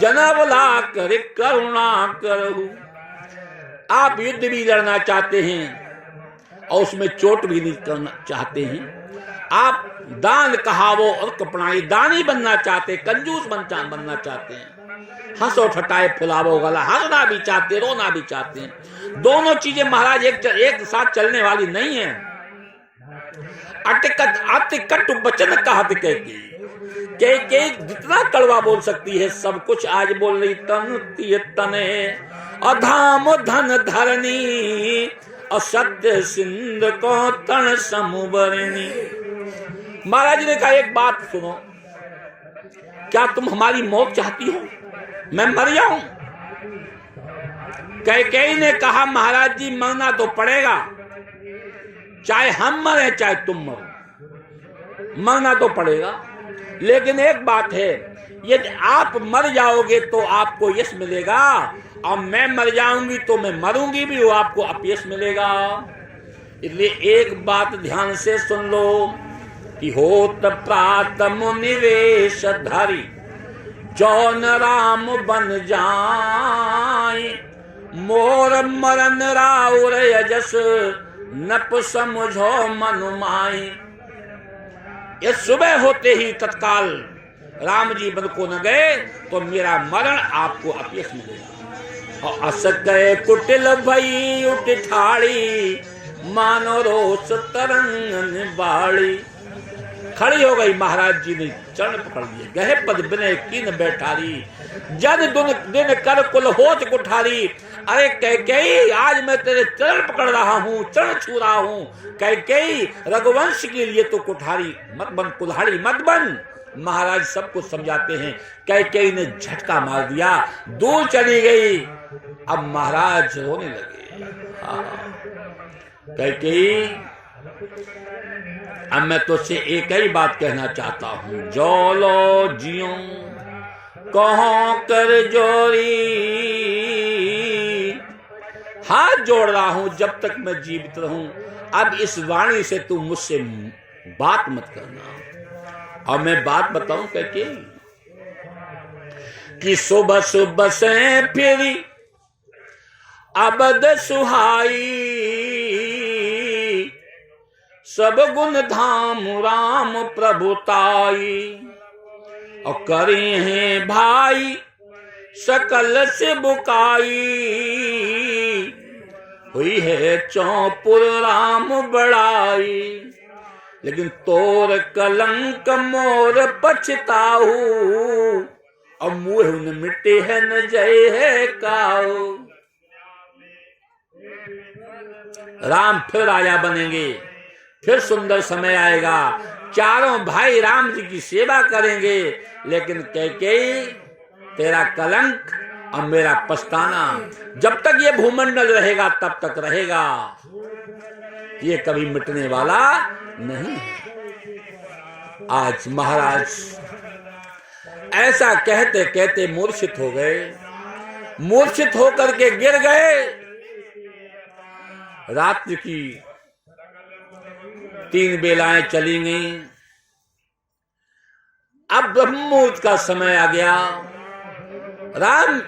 S1: जनबला कर करुणा करो। आप युद्ध भी लड़ना चाहते हैं और उसमें चोट भी नहीं करना चाहते हैं, आप दान कहावो और कपड़ाई दानी बनना चाहते, कंजूस बनना चाहते हैं, हंसो ठटाए फुलावो गला, हंसना भी चाहते, रोना भी चाहते हैं। दोनों चीजें महाराज एक साथ चलने वाली नहीं है। अतिकट वचन कहत के जितना कड़वा बोल सकती है सब कुछ आज बोल रही, तने अधाम धन धरनी और सत्य सिंध को तन समुबरनी। महाराज जी ने कहा एक बात सुनो, क्या तुम हमारी मौत चाहती हो, मैं मर जाऊं? कैकेयी ने कहा महाराज जी मरना तो पड़ेगा, चाहे हम मरे चाहे तुम मरो, मरना तो पड़ेगा। लेकिन एक बात है, यदि आप मर जाओगे तो आपको यश मिलेगा, और मैं मर जाऊंगी तो मैं मरूंगी भी, वो आपको अपयश मिलेगा। इसलिए एक बात ध्यान से सुन लो कि होत प्रात मुनिवेश धारी, जौन राम बन जाए, मोर मरन राउर यजस नप समझो मनुमाई। ये सुबह होते ही तत्काल राम जी बन को न गए तो मेरा मरण आपको अपयश मिलेगा। और अस गए कुटिल भई उठ ठाड़ी, मानो रोस तरंगन बाड़ी। खड़ी हो गई, महाराज जी ने चरण पकड़ लिए, गहे पद बिने कीन बैठारी, जन दिन कर कुल होत कुठारी। अरे कैकेयी आज मैं तेरे चरण पकड़ रहा हूँ, चरण छू रहा हूँ। कैकेयी रघुवंश के लिए तो कुठारी मत बन, कुल्हाड़ी मत बन। महाराज सब कुछ समझाते हैं। कैकेयी ने झटका मार दिया, दूर चली गई। अब महाराज रोने लगे। कैकेयी अब मैं तुझसे एक ही बात कहना चाहता हूं, जो लो जियो कहो कर जोरी। हाथ जोड़ रहा हूं जब तक मैं जीवित रहूं। अब इस वाणी से तू मुझसे बात मत करना। और मैं बात बताऊं कैकेयी कि सुबह सुबह से फिरी अबद सुहाई, सब गुण धाम राम प्रभुताई। और करे हैं भाई सकल से बुकाई, हुई है चौपुर राम बड़ाई। लेकिन तोर कलंक मोर पछताऊ, और मुँह न मिटे है न जय है काऊ। राम फिर राजा बनेंगे, फिर सुंदर समय आएगा, चारों भाई राम जी की सेवा करेंगे। लेकिन कैकेयी तेरा कलंक और मेरा पछताना जब तक ये भूमंडल रहेगा तब तक रहेगा, ये कभी मिटने वाला नहीं। आज महाराज ऐसा कहते कहते मूर्छित हो गए, मूर्छित होकर के गिर गए। रात्रि की 3 बेलाएं चली गईं। अब ब्रह्म मुहूर्त का समय आ गया। राम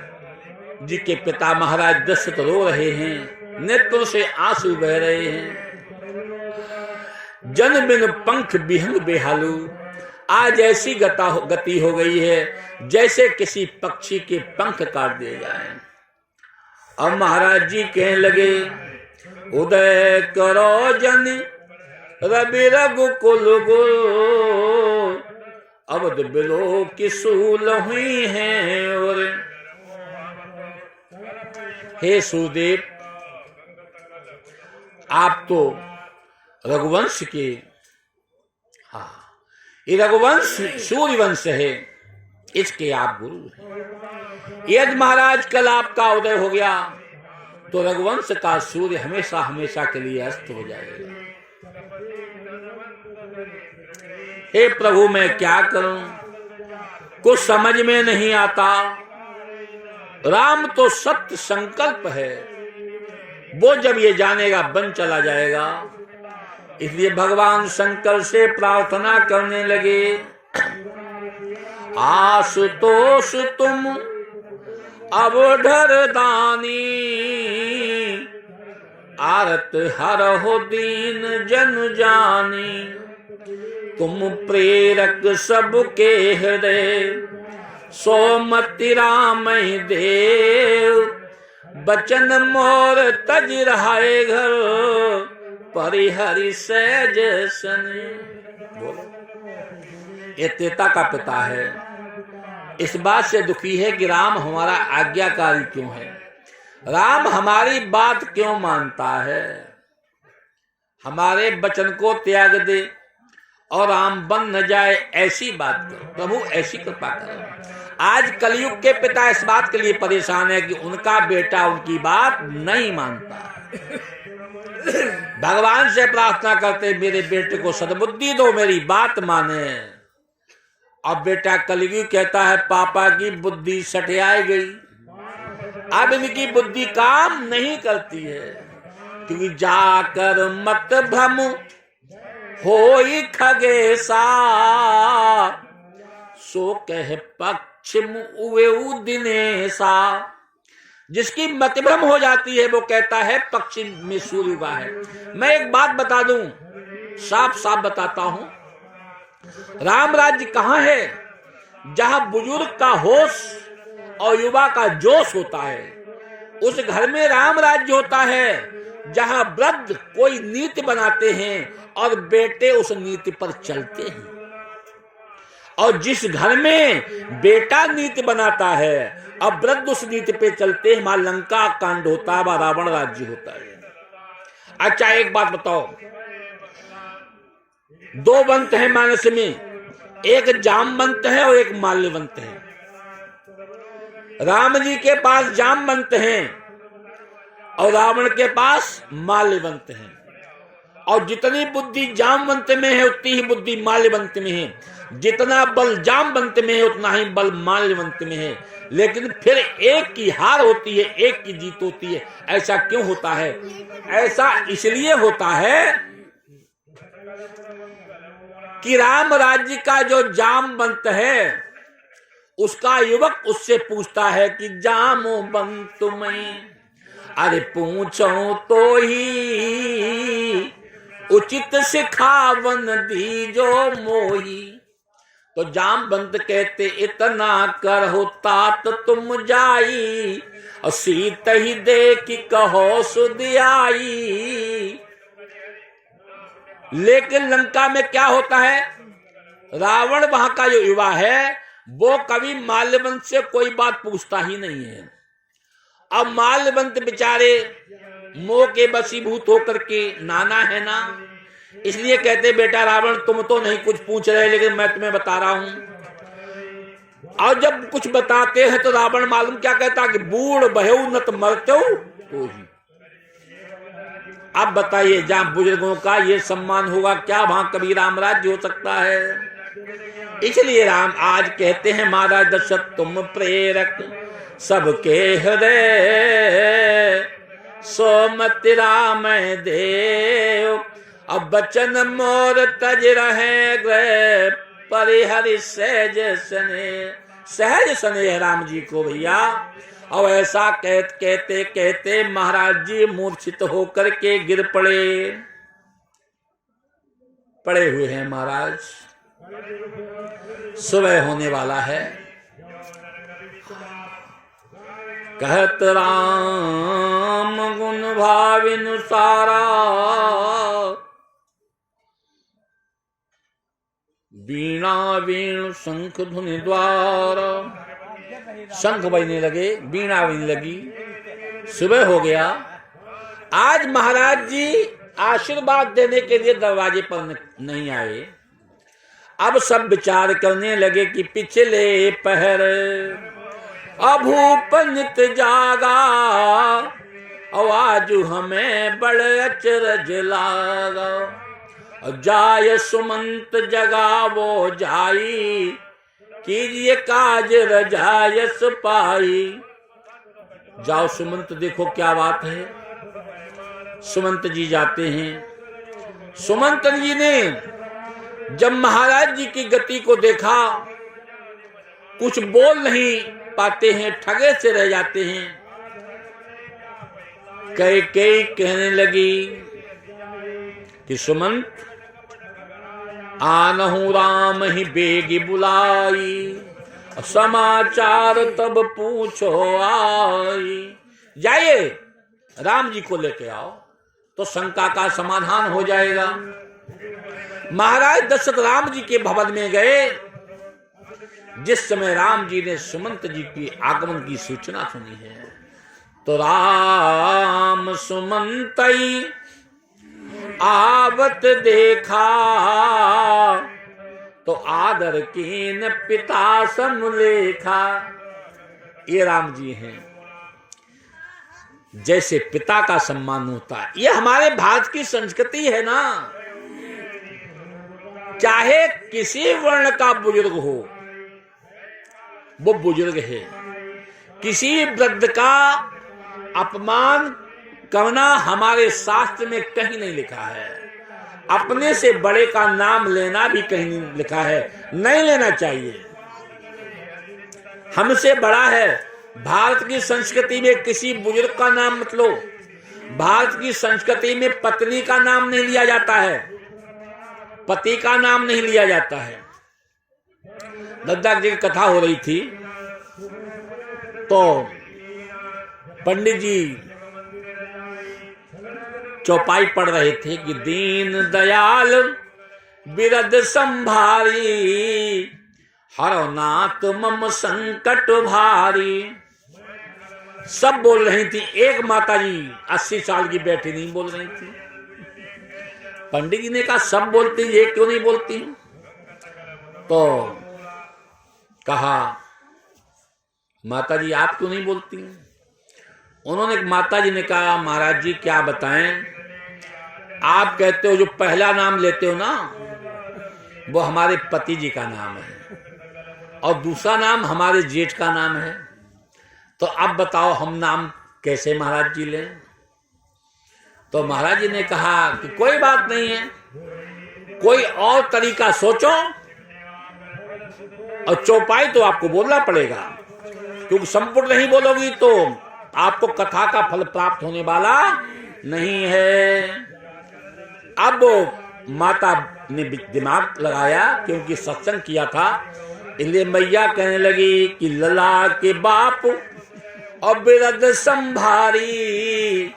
S1: जी के पिता महाराज दशरथ रो रहे हैं, नेत्रों से आंसू बह रहे हैं। जन बिन पंख बिहंग बेहालू, आज ऐसी गति हो गई है जैसे किसी पक्षी के पंख काट दिए जाएं। अब महाराज जी कहने लगे, उदय करो जन रवि रघुकुल गुर, अवध बिलो की सूल हुई हैं। और हे सुदेव, आप तो रघुवंश के, ये रघुवंश सूर्यवंश है, इसके आप गुरु हैं। यदि महाराज कल आपका उदय हो गया तो रघुवंश का सूर्य हमेशा हमेशा के लिए अस्त हो जाएगा। हे प्रभु, मैं क्या करूं, कुछ समझ में नहीं आता। राम तो सत्य संकल्प है, वो जब ये जानेगा बन चला जाएगा। इसलिए भगवान शंकर से प्रार्थना करने लगे, आशुतोष तुम अवधर दानी, आरत हरहो दीन जन जानी, तुम प्रेरक सबके हृदय, सोमति राम देव, बचन मोर तज रहाए घर, परिहरि सहज सने। बोलो, ये त्रेता का पिता है, इस बात से दुखी है कि राम हमारा आज्ञाकारी क्यों है, राम हमारी बात क्यों मानता है, हमारे वचन को त्याग दे और राम बन न जाए, ऐसी बात करो प्रभु, ऐसी कृपा करो। आज कलयुग के पिता इस बात के लिए परेशान है कि उनका बेटा उनकी बात नहीं मानता है। भगवान से प्रार्थना करते, मेरे बेटे को सद्बुद्धि दो, मेरी बात माने। अब बेटा कलयुगी कहता है, पापा की बुद्धि सठियाई गई, अब इनकी बुद्धि काम नहीं करती है, क्योंकि जाकर मत भ्रम होई खगेसा, सो कह पक्षिम उवेउ दिनेसा। जिसकी मतभ्रम हो जाती है वो कहता है पक्षी में सूर्य उगा है। मैं एक बात बता दूं, साफ साफ बताता हूं, राम राज्य कहां है? जहां बुजुर्ग का होश और युवा का जोश होता है, उस घर में राम राज्य होता है। जहां वृद्ध कोई नीति बनाते हैं और बेटे उस नीति पर चलते हैं, और जिस घर में बेटा नीति बनाता है और वृद्ध उस नीति पे चलते हैं, वहां लंका कांड होता है, वहां रावण राज्य होता है। अच्छा एक बात बताओ, दो वंत है मानस में, एक जामवंत है और एक माल्यवंत है। राम जी के पास जामवंत हैं और रावण के पास माल्यवंत हैं, और जितनी बुद्धि जामवंत में है उतनी ही बुद्धि माल्यवंत में है, जितना बल जामवंत में है उतना ही बल माल्यवंत में है। लेकिन फिर एक की हार होती है, एक की जीत होती है। ऐसा क्यों होता है? ऐसा इसलिए होता है कि राम राज्य का जो जामवंत है उसका युवक उससे पूछता है कि जामो बंत मैं, अरे पूछो तो ही उचित सिखावन दीजो मोही। तो जामवंत कहते, इतना कर हो तात तुम जाई, और सीत ही देख कहो सुधियाई। लेकिन लंका में क्या होता है, रावण वहां का जो युवा है वो कभी माल्यवंत से कोई बात पूछता ही नहीं है। अब माल्यवंत बेचारे मोह के वशीभूत होकर के नाना है ना, इसलिए कहते बेटा रावण तुम तो नहीं कुछ पूछ रहे, लेकिन मैं तुम्हें बता रहा हूं। और जब कुछ बताते हैं तो रावण मालूम क्या कहता कि बूढ़ बहेऊ न तो मरते तो ही। अब बताइए, जहां बुजुर्गों का ये सम्मान होगा, क्या वहां कभी राम राज्य हो सकता है? इसलिए राम आज कहते हैं, महाराज दशरथ तुम प्रेरक सबके हृदय, सोमति राम देव, अब बचन मोर तज रहे गृह, परिहरि सहज सने। सहज सने राम जी को भैया। और ऐसा कहते कहते महाराज जी मूर्छित होकर के गिर पड़े हुए हैं महाराज। सुबह होने वाला है। कहत राम गुण भाविनु सारा, वीणा वीण शंख धुनि द्वार। शंख बजने लगे, वीणा बजने लगी, सुबह हो गया। आज महाराज जी आशीर्वाद देने के लिए दरवाजे पर नहीं आए। अब सब विचार करने लगे कि पिछले पहर अभूप नित जागा, और आज हमें बड़ अचरज लागा। जाय सुमंत जगावो जाई, कीजिए काज रजायस पाई। जाओ सुमंत देखो क्या बात है। सुमंत जी जाते हैं। सुमंत जी ने जब महाराज जी की गति को देखा, कुछ बोल नहीं पाते हैं, ठगे से रह जाते हैं। कैकेयी कहने लगी कि सुमंत, आनहु राम ही बेगी बुलाई, समाचार तब पूछो आई। जाइए राम जी को लेके आओ तो शंका का समाधान हो जाएगा। महाराज दशरथ राम जी के भवन में गए। जिस समय राम जी ने सुमंत जी की आगमन की सूचना सुनी है तो राम सुमंतई आवत देखा, तो आदर कीन पिता समलेखा। ये राम जी हैं। जैसे पिता का सम्मान होता है, ये हमारे भारत की संस्कृति है ना। चाहे किसी वर्ण का बुजुर्ग हो, वो बुजुर्ग है। किसी वृद्ध का अपमान करना हमारे शास्त्र में कहीं नहीं लिखा है। अपने से बड़े का नाम लेना भी कहीं नहीं लिखा है, नहीं लेना चाहिए। हमसे बड़ा है। भारत की संस्कृति में किसी बुजुर्ग का नाम मत लो। भारत की संस्कृति में पत्नी का नाम नहीं लिया जाता है, पति का नाम नहीं लिया जाता है। दद्दा जी की कथा हो रही थी तो पंडित जी चौपाई पढ़ रहे थे कि दीन दयाल बिरद संभारी, हरो नाथ मम संकट भारी। सब बोल रही थी, एक माता जी 80 साल की बैठी नहीं बोल रही थी। पंडित जी ने कहा सब बोलती, ये क्यों नहीं बोलती? तो कहा माता जी आप क्यों नहीं बोलती? उन्होंने, माता जी ने कहा महाराज जी क्या बताएं, आप कहते हो जो पहला नाम लेते हो ना वो हमारे पति जी का नाम है और दूसरा नाम हमारे जेठ का नाम है, तो अब बताओ हम नाम कैसे महाराज जी लें? तो महाराज जी ने कहा कि कोई बात नहीं है, कोई और तरीका सोचो। और चौपाई तो आपको बोलना पड़ेगा, क्योंकि संपूर्ण नहीं बोलोगी तो आपको कथा का फल प्राप्त होने वाला नहीं है। अब माता ने दिमाग लगाया, क्योंकि सत्संग किया था, इसलिए मैया कहने लगी कि लला के बाप और बिरद संभारी,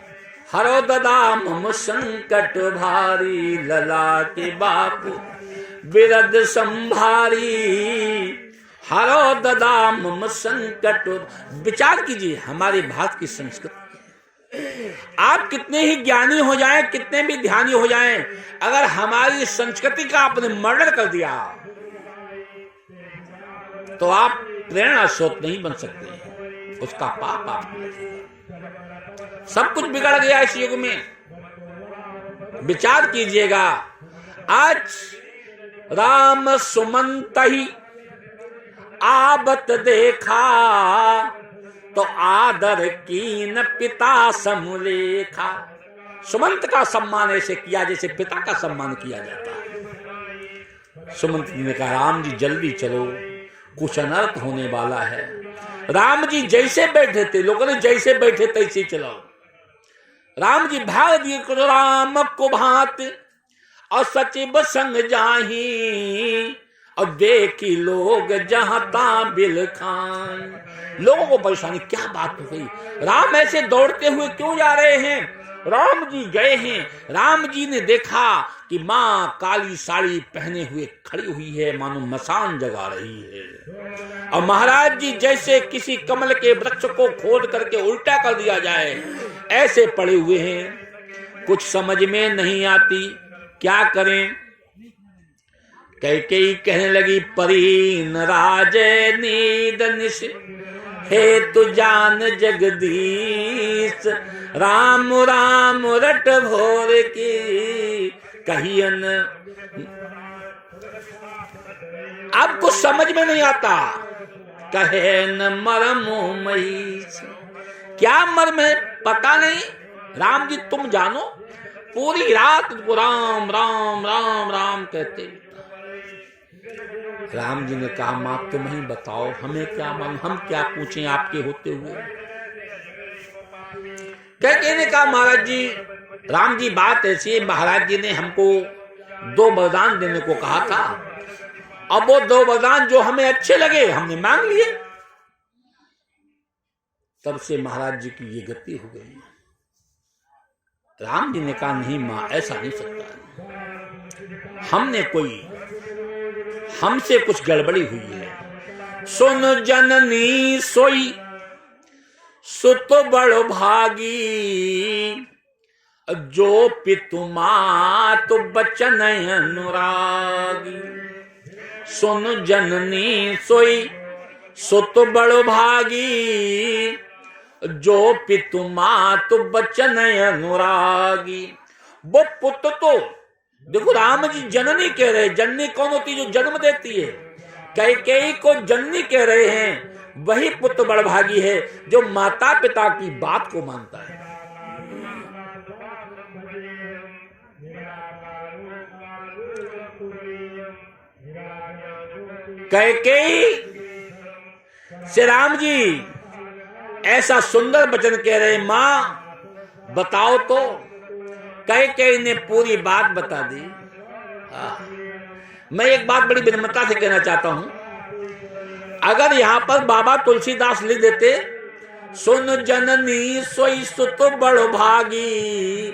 S1: हरो ददा मम संकट भारी। लला के बाप बिरद संभारी, हरो ददा मम संकट। विचार कीजिए, हमारे भारत की संस्कृति। आप कितने ही ज्ञानी हो जाएं, कितने भी ध्यानी हो जाएं, अगर हमारी संस्कृति का आपने मर्डर कर दिया तो आप प्रेरणा स्रोत नहीं बन सकते हैं, उसका पाप आपको लगेगा। सब कुछ बिगड़ गया इस युग में। विचार कीजिएगा, आज राम सुमंत ही आवत देखा, तो आदर कीन पिता समलेखा। सुमंत का सम्मान ऐसे किया जैसे पिता का सम्मान किया जाता है। सुमंत जी ने कहा राम जी जल्दी चलो, कुछ अनर्थ होने वाला है। राम जी जैसे बैठे थे, लोगों ने जैसे बैठे तैसे चलाओ। राम जी भाग दिए राम को भात और सचिव संग जाही, और देखी लोग जहां ताबिल खान। लोगों को परेशानी, क्या बात हो गई, राम ऐसे दौड़ते हुए क्यों जा रहे हैं? राम जी गए हैं। राम जी ने देखा कि माँ काली साड़ी पहने हुए खड़ी हुई है, मानो मसान जगा रही है। और महाराज जी जैसे किसी कमल के वृक्ष को खोद करके उल्टा कर दिया जाए, ऐसे पड़े हुए हैं। कुछ समझ में नहीं आती, क्या करें? कैकेयी कहने लगी परीन राजे नीद निश, हे तु जान जगदीश। राम राम रट भोर की कहियन। अब कुछ समझ में नहीं आता, कहे न मरमो मई। क्या मर्म है पता नहीं। राम जी तुम जानो, पूरी रात उनको राम राम राम राम कहते। राम जी ने कहा मां तुम ही बताओ, हमें क्या मालूम, हम क्या पूछें आपके होते हुए। कैकेयी ने कहा महाराज जी, राम जी बात ऐसी है, महाराज जी ने हमको 2 वरदान देने को कहा था, अब वो 2 वरदान जो हमें अच्छे लगे हमने मांग लिए। तब से महाराज जी की ये गति हो गई। राम जी ने कहा नहीं मां, ऐसा नहीं सकता, हमसे कुछ गड़बड़ी हुई है। सुन जननी सोई सुत बड़ भागी, जो पितु मात बचन अनुरागी। सुन जननी सोई सुत बड़ भागी, जो पितु मात बचन अनुरागी। वो पुत्र तो देखो राम जी जननी कह रहे, जननी कौन होती है? जो जन्म देती है। कैकेयी को जननी कह रहे हैं, वही पुत्र बड़भागी है जो माता पिता की बात को मानता है। कैकेयी से राम जी ऐसा सुंदर वचन कह रहे, मां बताओ तो। कैकेयी ने पूरी बात बता दी। मैं एक बात बड़ी विनम्रता से कहना चाहता हूं, अगर यहां पर बाबा तुलसीदास लिख देते सुन जननी सोई सुत बड़ भागी,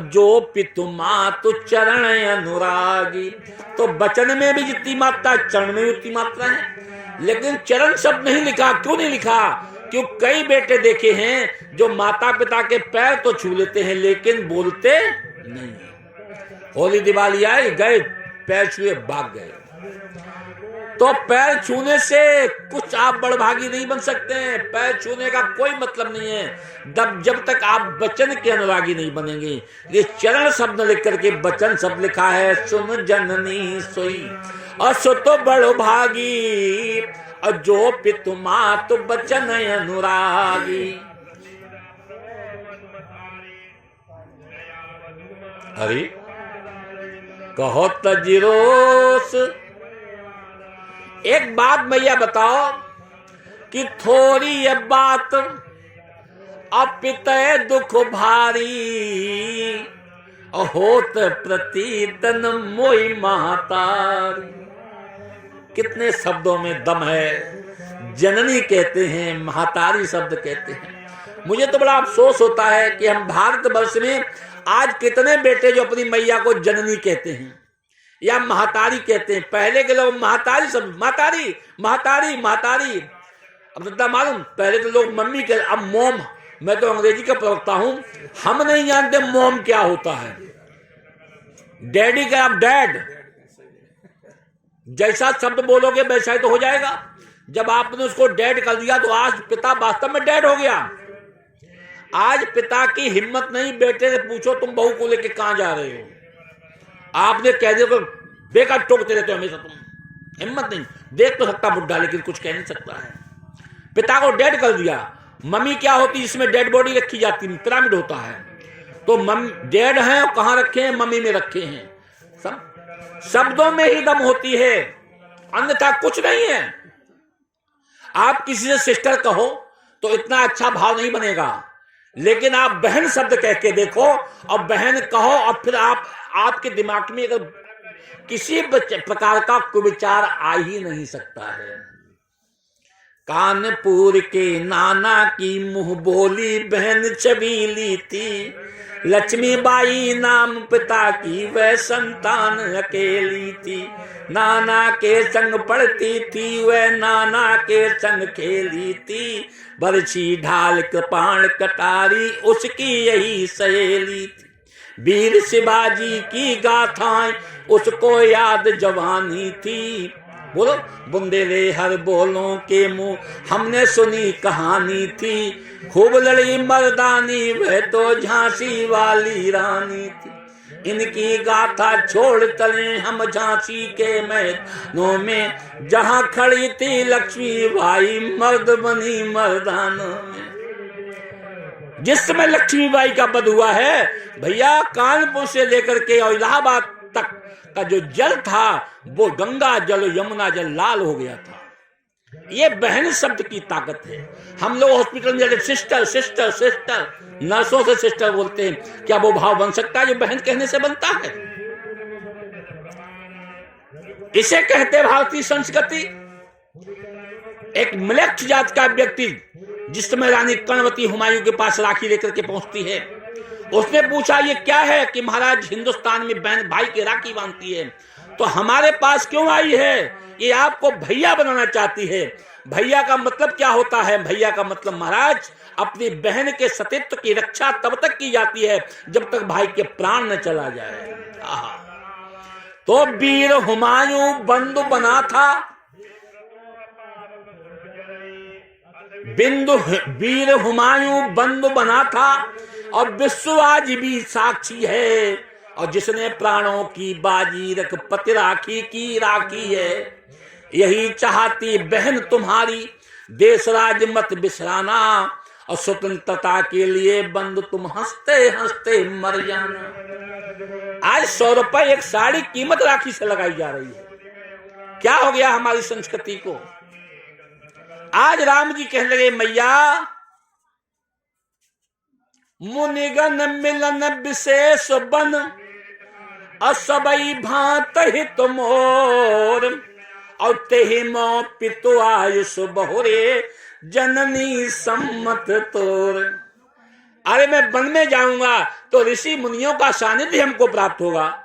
S1: जो पितु मातु चरण अनुरागी, तो वचन में भी जितनी मात्रा, चरण में भी उतनी मात्रा है। लेकिन चरण शब्द नहीं लिखा। क्यों नहीं लिखा? क्यों कई बेटे देखे हैं जो माता पिता के पैर तो छू लेते हैं लेकिन बोलते नहीं। होली दिवाली आई, गए पैर छुए भाग गए। तो पैर छूने से कुछ आप बड़भागी नहीं बन सकते हैं। पैर छूने का कोई मतलब नहीं है जब तक आप वचन के अनुरागी नहीं बनेंगे। ये चरण शब्द लिख करके वचन शब्द लिखा है, सुन जननी सोई असुत बड़ भागी, जो पितु मातु बचन अनुरागी। अरे कहो तजिरोस, एक बात भैया बताओ कि थोड़ी ये बात अपितय दुख भारी, होत प्रतीतन मोई महातारी। कितने शब्दों में दम है। जननी कहते हैं, महातारी शब्द कहते हैं। मुझे तो बड़ा अफसोस होता है कि हम भारतवर्ष में आज कितने बेटे जो अपनी मैया को जननी कहते हैं या महातारी कहते हैं। पहले के लोग महातारी शब्द, महातारी महातारी महातारी। अब तो मालूम, पहले तो लोग मम्मी कहते, अब मोम। मैं तो अंग्रेजी का प्रवक्ता हूं, हम नहीं जानते मोम क्या होता है। डैडी का आप डैड, जैसा शब्द बोलोगे वैसा ही तो हो जाएगा। जब आपने उसको डैड कर दिया तो आज पिता वास्तव में डैड हो गया। आज पिता की हिम्मत नहीं, बेटे से पूछो तुम बहू को लेके कहां जा रहे हो, आपने कह दिया तो बेकार टोकते रहते हो हमेशा। तुम हिम्मत नहीं, देख तो सकता बुढ़ा लेकिन कुछ कह नहीं सकता है। पिता को डेड कर दिया। मम्मी क्या होती है जिसमें डेड बॉडी रखी जाती है? पिरामिड होता है। तो डेड है और कहां रखे हैं? मम्मी में रखे हैं। सब शब्दों में ही दम होती है, अन्यथा कुछ नहीं है। आप किसी से सिस्टर कहो तो इतना अच्छा भाव नहीं बनेगा, लेकिन आप बहन शब्द कह के देखो और बहन कहो और फिर आपके दिमाग में अगर किसी प्रकार का कुविचार आ ही नहीं सकता है। कानपुर के नाना की मुंह बोली बहन छबीली थी, लक्ष्मीबाई नाम पिता की वह संतान अकेली थी। नाना के संग पढ़ती थी वह नाना के संग खेली थी, बरछी ढाल कृपाण कटारी उसकी यही सहेली थी। वीर शिवाजी की गाथाएं उसको याद जवानी थी। बोलो, बुंदेले हर बोलों के मुंह हमने सुनी कहानी थी। खूब लड़ी मर्दानी वह तो झांसी वाली रानी थी। इनकी गाथा छोड़ चले हम झांसी के मैदानों में, जहां खड़ी थी लक्ष्मी बाई मर्द बनी मर्दानों में। जिस समय लक्ष्मीबाई का वध हुआ है भैया, कानपुर से लेकर के और इलाहाबाद तक का जो जल था वो गंगा जल यमुना जल लाल हो गया था। ये बहन शब्द की ताकत है। हम लोग हॉस्पिटल में जाते सिस्टर सिस्टर सिस्टर, नर्सों से सिस्टर बोलते हैं, क्या वो भाव बन सकता है जो बहन कहने से बनता है? इसे कहते भारतीय संस्कृति। एक म्लेच्छ जात का व्यक्ति जिस समय रानी कर्णवती हुमायूं के पास राखी लेकर के पहुंचती है, उसने पूछा ये क्या है कि महाराज हिंदुस्तान में बहन भाई की राखी बांधती है, तो हमारे पास क्यों आई है? ये आपको भैया बनाना चाहती है। भैया का मतलब क्या होता है? भैया का मतलब महाराज अपनी बहन के सतीत्व की रक्षा तब तक की जाती है जब तक भाई के प्राण न चला जाए। तो वीर हुमायूं बंधु बना था, वीर हुमायूं बंधु बना था और विश्व आज भी साक्षी है। और जिसने प्राणों की बाजी रख पति राखी की राखी है, यही चाहती बहन तुम्हारी देश राज मत बिसराना, और स्वतंत्रता के लिए बंधु तुम हंसते हंसते मर जाना। आज 100 रुपए एक साड़ी कीमत राखी से लगाई जा रही है। क्या हो गया हमारी संस्कृति को? आज राम जी कहने लगे मैया मुनिगण मिलन विशेष बन, असबई भांत हित मोर, और तेहि मो पितु आयुष बहुरे जननी सम्मत तोर। अरे मैं वन में जाऊंगा तो ऋषि मुनियों का सानिध्य हमको प्राप्त होगा।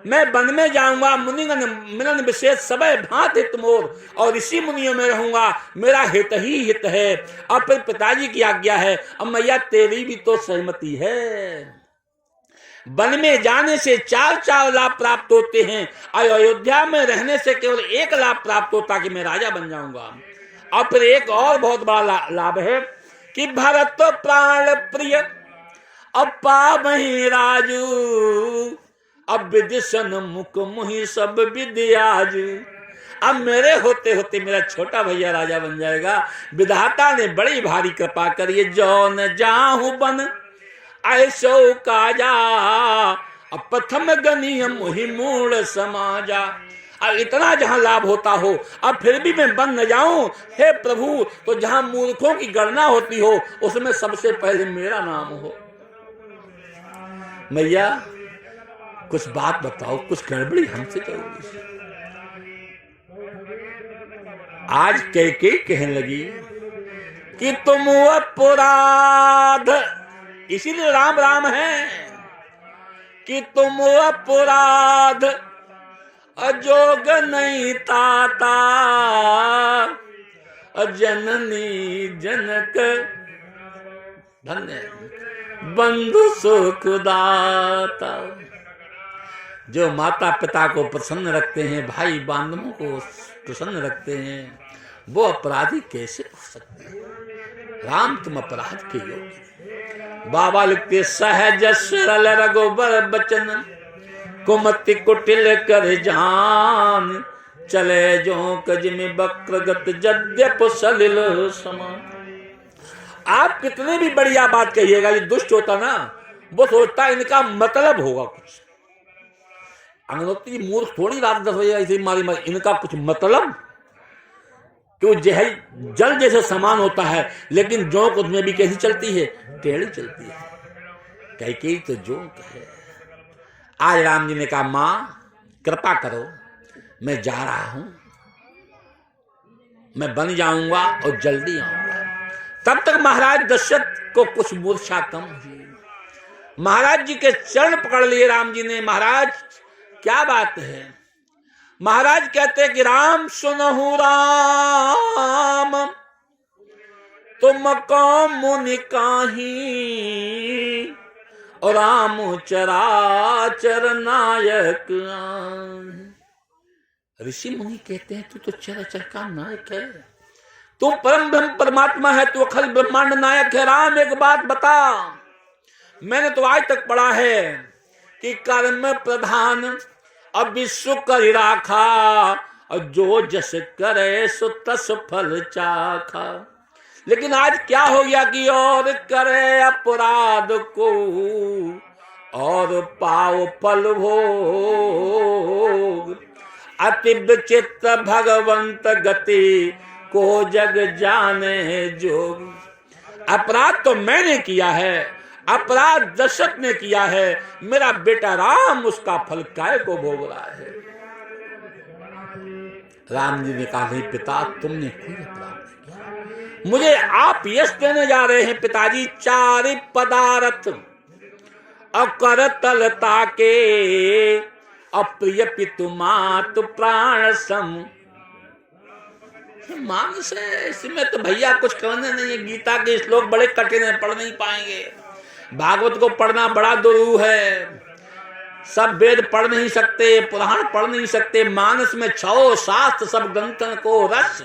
S1: मैं वन में जाऊंगा, मुनिगण मिलन विशेष सबय भांत हित मोर, और ऋषि मुनियों में रहूंगा, मेरा हित ही हित है। अब फिर पिताजी की आज्ञा है, अब मैया तेरी भी तो सहमति है। वन में जाने से 4 लाभ प्राप्त होते हैं, अयोध्या में रहने से केवल 1 लाभ प्राप्त होता कि मैं राजा बन जाऊंगा। और फिर एक और बहुत बड़ा लाभ है कि भरत प्राण प्रिय अब पावहि राजू, अब विदिशन मुख मुहि सब विद्याज। अब मेरे होते होते मेरा छोटा भैया राजा बन जाएगा। विधाता ने बड़ी भारी कृपा करी, जो न जाहू बन ऐसो काजा, अब प्रथम गनीय मुहि मूल समाजा। अब इतना जहां लाभ होता हो, अब फिर भी मैं बन न जाऊं हे प्रभु, तो जहां मूर्खों की गणना होती हो उसमें सबसे पहले मेरा नाम हो। मैया कुछ बात बताओ, कुछ गड़बड़ी हमसे करोगी। आज कैकेयी कहने लगी कि तुम अपराध, इसीलिए राम राम है, कि तुम अपराध अजोग नहीं ताता, जननी जनक धन्य बंधु सुखदाता। जो माता पिता को प्रसन्न रखते हैं, भाई बांधवों को प्रसन्न रखते हैं, वो अपराधी कैसे हो सकते हैं? राम तुम अपराध के योग्य। बाबा लिखते सहज सरल रघुबर बचन, कुमति कुटिल कर जान, चले जो कज में वक्रगत जद्यप सलिल समान। आप कितने भी बढ़िया बात कहिएगा, ये दुष्ट होता ना, वो सोचता इनका मतलब होगा कुछ। अग्निहोत्री मूर्ख थोड़ी रात 10 बजे ऐसे मारी मारी, इनका कुछ मतलब, क्यों जल जैसे समान होता है, लेकिन जोंक उसमें भी कैसी चलती है? टेढ़ी चलती है। कैकेयी तो जोंक है। आज राम जी ने कहा मां कृपा करो, मैं जा रहा हूं, मैं बन जाऊंगा और जल्दी आऊंगा। तब तक महाराज दशरथ को कुछ मूर्छा कम हुई। महाराज जी के चरण पकड़ लिए राम जी ने। महाराज क्या बात है? महाराज कहते कि राम सुनहु राम, तुम को मुनि काहीं, और राम चराचर नायक। ऋषि मुनि कहते हैं तू तो चराचर का नायक है, तू परम ब्रह्म परमात्मा है, तू अखिल ब्रह्मांड नायक है। राम एक बात बता, मैंने तो आज तक पढ़ा है कि कर्म प्रधान अब विश्व कर राखा, और जो जस करे सो तस फल चाखा। लेकिन आज क्या हो गया कि और करे अपराध को और पाओ फल भोग, अति विचित्र भगवंत गति को जग जाने जोग। अपराध तो मैंने किया है, अपराध दशरथ ने किया है, मेरा बेटा राम उसका फल काय को भोग रहा है। राम जी ने कहा नहीं पिता, तुमने कोई अपराध नहीं किया, मुझे आप यश देने जा रहे हैं पिताजी। चारि पदार्थ अकरतलता के अप्रिय पितु मातु प्राण सम। मानस है, इसमें तो भैया कुछ करने नहीं है। गीता के श्लोक बड़े कठिन है, पढ़ नहीं पाएंगे। भागवत को पढ़ना बड़ा दुरूह है, सब वेद पढ़ नहीं सकते, पुराण पढ़ नहीं सकते। मानस में 6 शास्त्र सब ग्रंथन को रस,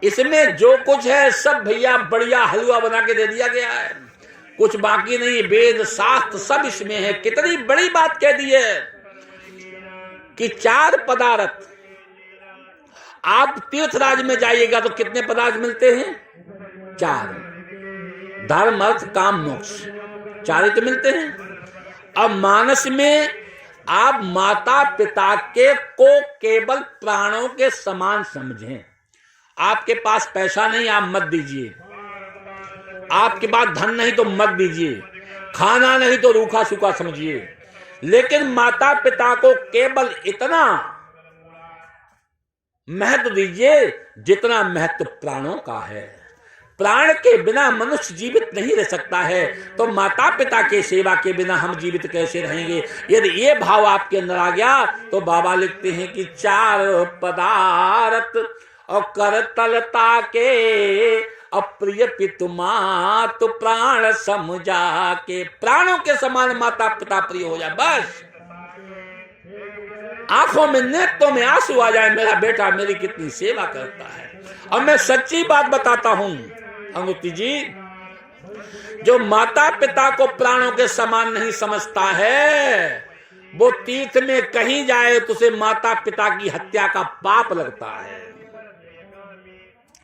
S1: इसमें जो कुछ है सब भैया बढ़िया हलवा बना के दे दिया गया है, कुछ बाकी नहीं। वेद शास्त्र सब इसमें है। कितनी बड़ी बात कह दी है कि 4 पदार्थ। आप तीर्थराज में जाइएगा तो कितने पदार्थ मिलते हैं? 4, धर्म अर्थ काम मोक्ष, 4 ही तो मिलते हैं। अब मानस में आप माता पिता के को केवल प्राणों के समान समझें। आपके पास पैसा नहीं, आप मत दीजिए। आपके पास धन नहीं तो मत दीजिए। खाना नहीं तो रूखा सूखा समझिए। लेकिन माता पिता को केवल इतना महत्व दीजिए जितना महत्व प्राणों का है। प्राण के बिना मनुष्य जीवित नहीं रह सकता है, तो माता पिता के सेवा के बिना हम जीवित कैसे रहेंगे? यदि ये भाव आपके अंदर आ गया तो बाबा लिखते हैं कि 4 पदार्थ और करतलता के अप्रिय पितु मातु प्राण समझा के। प्राणों के समान माता पिता प्रिय हो जाए, बस आंखों में नेत्रों में आंसू आ जाए, मेरा बेटा मेरी कितनी सेवा करता है। और मैं सच्ची बात बताता हूं अंगुति जी, जो माता पिता को प्राणों के समान नहीं समझता है, वो तीर्थ में कहीं जाए तो उसे माता पिता की हत्या का पाप लगता है।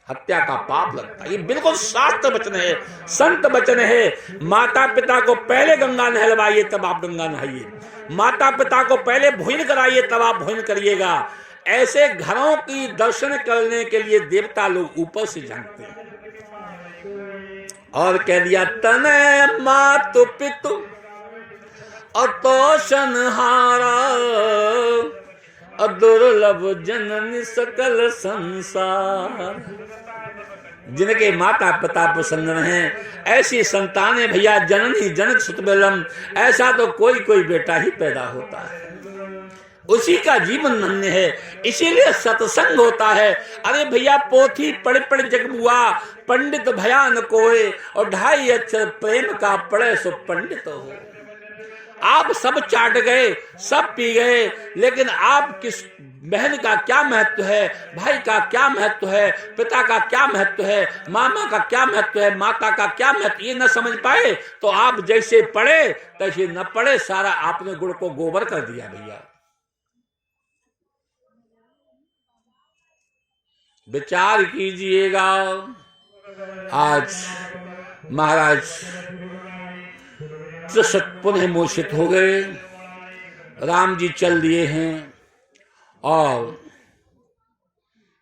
S1: हत्या का पाप लगता है। ये बिल्कुल शास्त्र वचन है, संत वचन है। माता पिता को पहले गंगा नहलवाइए तब आप गंगा नहाइए। माता पिता को पहले भोजन कराइए तब आप भोजन करिएगा। ऐसे घरों की दर्शन करने के लिए देवता लोग ऊपर से झांकते हैं। और कह दिया तने मातु पितु अतोषनहारा दुर्लभ जननी सकल संसार। जिनके माता पिता प्रसन्न हैं, ऐसी संतानें भैया जननी जनक सुतबेलम, ऐसा तो कोई कोई बेटा ही पैदा होता है, उसी का जीवन धन्य है। इसीलिए सत्संग होता है। अरे भैया पोथी पढ़ पढ़ जगबुआ, पंडित भयान कोय, और 2.5 अक्षर प्रेम का पढ़े सो पंडित हो। आप सब चाट गए, सब पी गए, लेकिन आप किस बहन का क्या महत्व है, भाई का क्या महत्व है, पिता का क्या महत्व है, मामा का क्या महत्व है, माता का क्या महत्व, ये न समझ पाए तो आप जैसे पढ़े तैसे न पढ़े, सारा आपने गुड़ को गोबर कर दिया। भैया विचार कीजिएगा। आज महाराज पुनः मोचित हो गए, राम जी चल दिए हैं और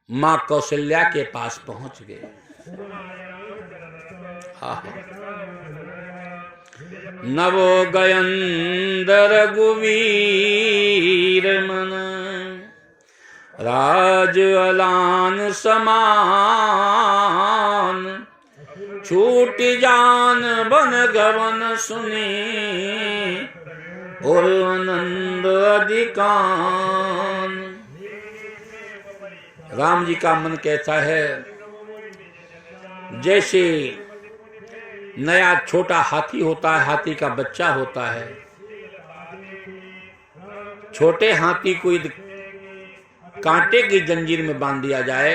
S1: मां कौशल्या के पास पहुंच गए। नवो गयंदर रघुवीर मन, राज अलान समान, छूट जान बन गवन सुनी, और आनंद अधिकान। राम जी का मन कहता है जैसे नया छोटा हाथी होता है, हाथी का बच्चा होता है। छोटे हाथी को कांटे की जंजीर में बांध दिया जाए,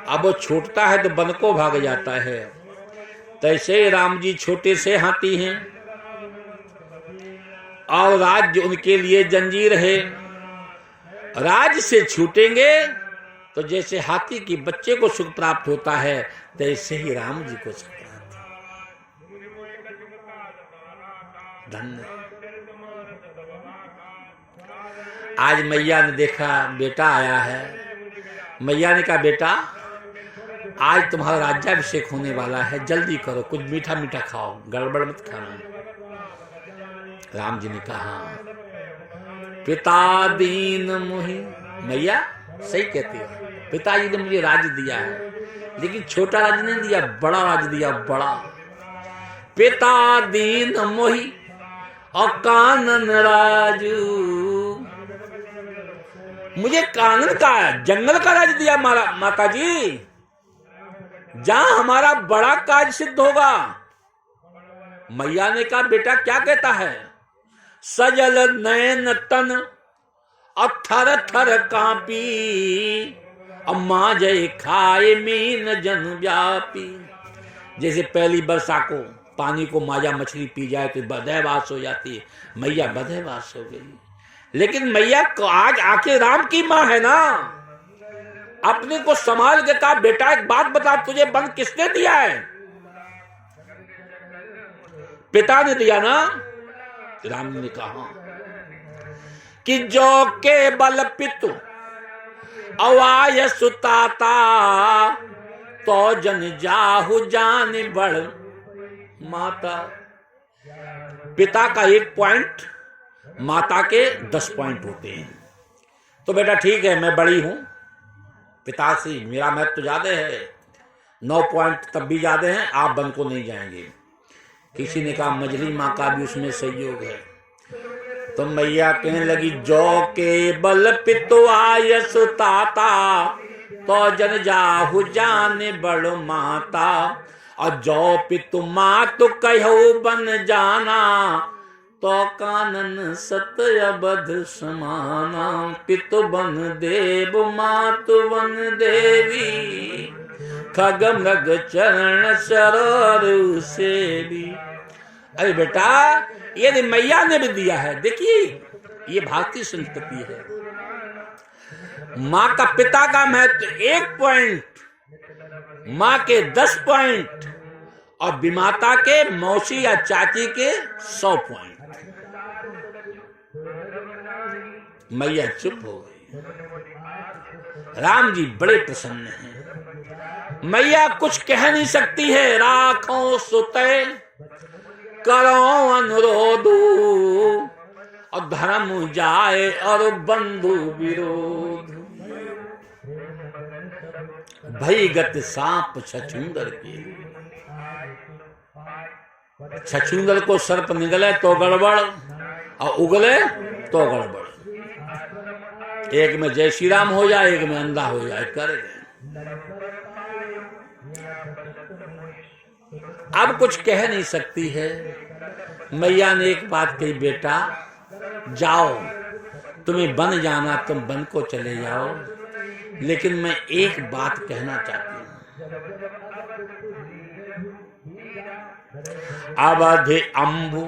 S1: अब वो छूटता है तो वन को भाग जाता है। तैसे राम जी छोटे से हाथी हैं और राज्य उनके लिए जंजीर है। राज्य से छूटेंगे तो जैसे हाथी की बच्चे को सुख प्राप्त होता है, तैसे ही राम जी को सुख प्राप्त है। धन्य। आज मैया ने देखा बेटा आया है, मैया ने कहा बेटा आज तुम्हारा राज्याभिषेक होने वाला है, जल्दी करो, कुछ मीठा मीठा खाओ, गड़बड़ मत खाना। राम जी ने कहा पिता दीन मोहि, मैया सही कहती हो, पिताजी ने मुझे राज्य दिया है, लेकिन छोटा राज्य नहीं दिया, बड़ा राज्य दिया, बड़ा। पिता दीन मोहि और कानन राजू, मुझे कानन का जंगल का राज्य दिया माता जी, जहां हमारा बड़ा कार्य सिद्ध होगा। मैया ने कहा बेटा क्या कहता है? सजल नयन तन और थर थर कांपी, अम्मा जय खाए मीन जन व्यापी। जैसे पहली वर्षा को पानी को माया मछली पी जाए तो बदहवास हो जाती है, मैया बदहवास हो गई। लेकिन मैया आज आके राम की माँ है ना, अपने को संभाल के कहा बेटा एक बात बता, तुझे वन किसने दिया है? पिता ने दिया ना। राम ने कहा कि जो के बल पितु अवाय सुताता, तो जन जाहु जान बड़ माता। पिता का 1 पॉइंट, माता के 10 पॉइंट होते हैं। तो बेटा ठीक है, मैं बड़ी हूं, पिता से मेरा महत्व तो ज्यादा है, 9 पॉइंट तब भी ज्यादा हैं, आप वन को नहीं जाएंगे। किसी ने कहा मजली माँ का भी उसमें सहयोग है। तो मैया कहने लगी जो के बल पितु आय सुताता, तो जन जाहु जान बड़ माता। और जो पितु माँ तो कहो बन जाना, तो कानन सत्य अबध समाना। पितु बन देव मातु बन देवी, खग मृग चरण सरोर सेवी। अरे बेटा ये मैया ने भी दिया है। देखिए ये भारतीय संस्कृति है। माँ का पिता का महत्व 1 पॉइंट, माँ के 10 पॉइंट और विमाता के मौसी या चाची के 100 पॉइंट। मैया चुप हो गई। राम जी बड़े प्रसन्न हैं। मैया कुछ कह नहीं सकती है। राखो सुते करो अनुरोध, और धर्म जाए और बंधु विरोध। भई गत सांप छछूंदर के, छछूंदर को सर्प निगले तो गड़बड़ और उगले तो गड़बड़। एक में जय श्री राम हो जाए, एक में अंधा हो जाए, करे। अब कुछ कह नहीं सकती है। मैया ने एक बात कही बेटा जाओ, तुम्हें वन जाना तुम वन को चले जाओ, लेकिन मैं एक बात कहना चाहती हूँ। अवधि अम्बु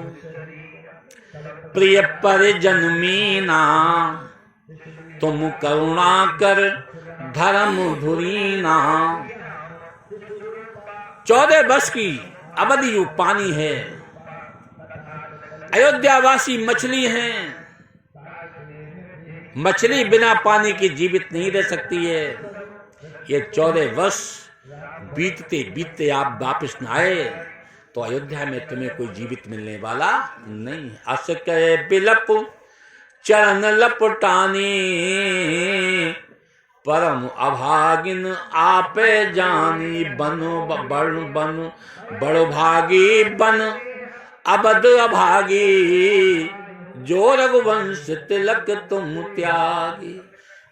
S1: प्रिय परिजन मीना, तुम करुणा कर धर्म धुरीना। 14 वर्ष की अवधि यू पानी है। अयोध्यावासी मछली हैं। मछली बिना पानी के जीवित नहीं रह सकती है। ये 14 वर्ष बीतते बीतते आप वापिस न आए तो अयोध्या में तुम्हें कोई जीवित मिलने वाला नहीं। अस कहे बिलप चरण लपटानी, परम अभागिन आपे जानी। बनो बड़ भागी बन अबद अभागी, जो रघुवंश तिलक तुम त्यागी।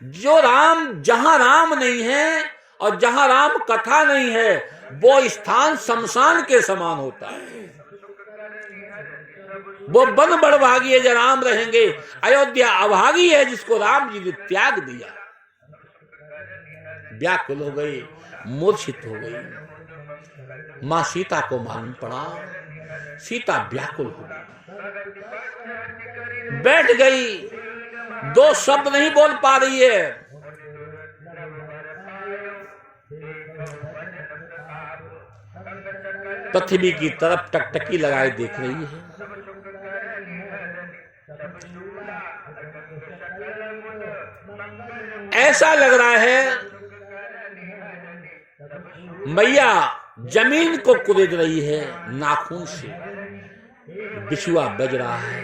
S1: जो राम, जहां राम नहीं है और जहां राम कथा नहीं है, वो स्थान शमशान के समान होता है। वो बन बड़भागी है जो राम रहेंगे। अयोध्या अभागी है जिसको राम जी ने त्याग दिया। व्याकुल हो गई, मूर्छित हो गई। मां सीता को मालूम पड़ा, सीता व्याकुल हो गई, बैठ गई, 2 शब्द नहीं बोल पा रही है। पृथ्वी की तरफ टकटकी लगाए देख रही है। ऐसा लग रहा है मैया जमीन को कुरेद रही है नाखून से, बिछुआ बज रहा है।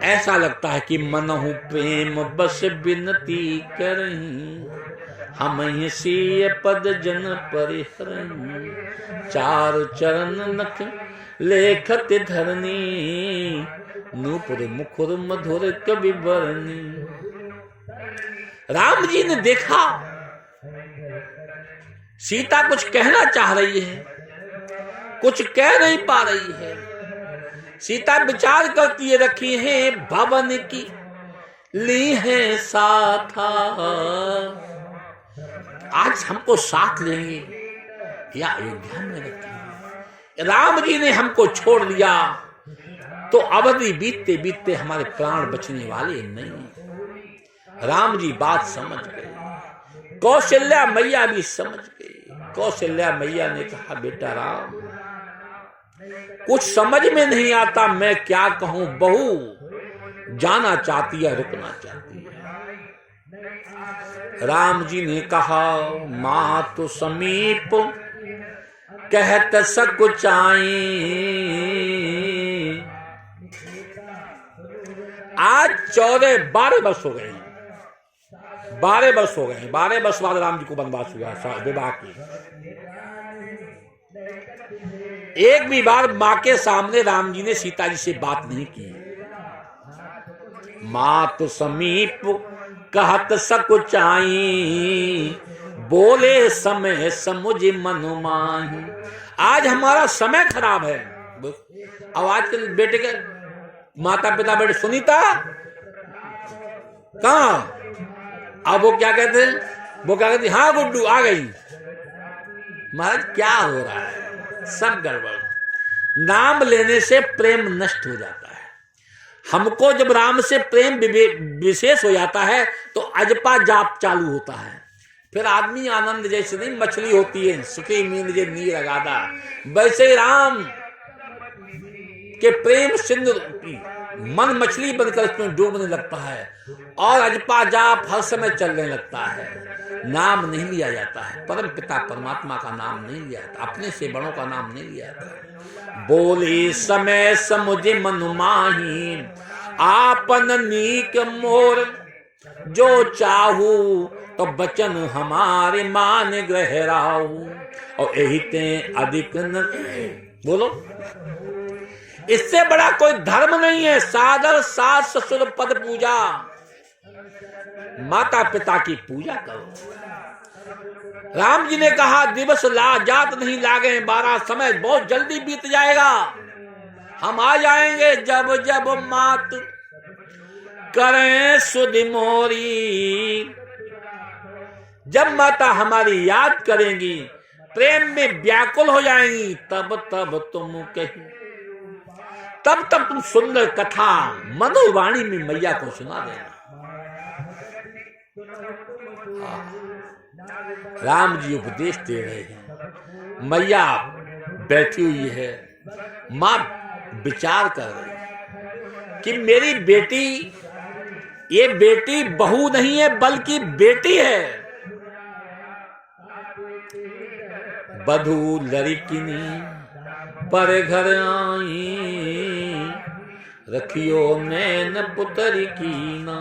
S1: ऐसा लगता है कि मनहु प्रेम बस बिनती करहीं, हम सिय पद जन परिहरहीं, चार चरण नख लेखत धरनी, नूपुर मुखुर मधुर कवि बरनी। राम जी ने देखा सीता कुछ कहना चाह रही है, कुछ कह नहीं पा रही है। सीता विचार करती रखी है भवन की ली है साथा, आज हमको साथ लेंगे या अयोध्या में रखेंगे। राम जी ने हमको छोड़ दिया तो अवधि बीतते बीतते हमारे प्राण बचने वाले नहीं। राम जी बात समझ गए, कौशल्या मैया भी समझ गई। कौशल्या मैया ने कहा बेटा राम, कुछ समझ में नहीं आता, मैं क्या कहूं। बहू जाना चाहती है, रुकना चाहती है। राम जी ने कहा मातु समीप कहत सकुचाई, आज 12 वर्ष हो गए, 12 वर्ष हो गए। 12 वर्ष बाद राम जी को वनवास हुआ विवाह की। एक भी बार मां के सामने राम जी ने सीता जी से बात नहीं की। मात समीप कहत सकुचाई, बोले समय समुझ मन माही। आज हमारा समय खराब है। अब आज के बेटे के माता पिता बेटे सुनीता कहां, अब वो क्या कहते हैं, वो क्या कहती हाँ गुड्डू आ गई। महाराज क्या हो रहा है, सब गड़बड़। नाम लेने से प्रेम नष्ट हो जाता है। हमको जब राम से प्रेम विशेष हो जाता है तो अजपा जाप चालू होता है। फिर आदमी आनंद जैसे नहीं मछली होती है, सुखी मीन जे नीर लगादा, वैसे राम के प्रेम सिंधु मन मछली बनकर उसमें डूबने लगता है और अजपा जाप हर समय चलने लगता है। नाम नहीं लिया जाता है, परम पिता परमात्मा का नाम नहीं लिया जाता, अपने से बड़ों का नाम नहीं लिया जाता। बोले समय समुझ मन माही, आपन नीक मोर जो चाहू, तो बचन हमारे मान ग्रहराऊ। और यही ते अधिक न बोलो, इससे बड़ा कोई धर्म नहीं है। सादर सास ससुर पद पूजा, माता पिता की पूजा करो। राम जी ने कहा दिवस ला जात नहीं लागे 12, समय बहुत जल्दी बीत जाएगा। हम आ जाएंगे जब जब मात करें सुधि मोरी। जब माता हमारी याद करेंगी, प्रेम में व्याकुल हो जाएंगी, तब तब तुम कहीं, तब तब तुम सुंदर कथा मधुर वाणी में मैया को सुना देना। राम जी उपदेश दे रहे हैं, मैया बैठी हुई है, मां विचार कर रही है कि मेरी बेटी, ये बेटी बहू नहीं है बल्कि बेटी है। बधू लड़किनी पर घर आई, रखियो नैन पुत्र की ना।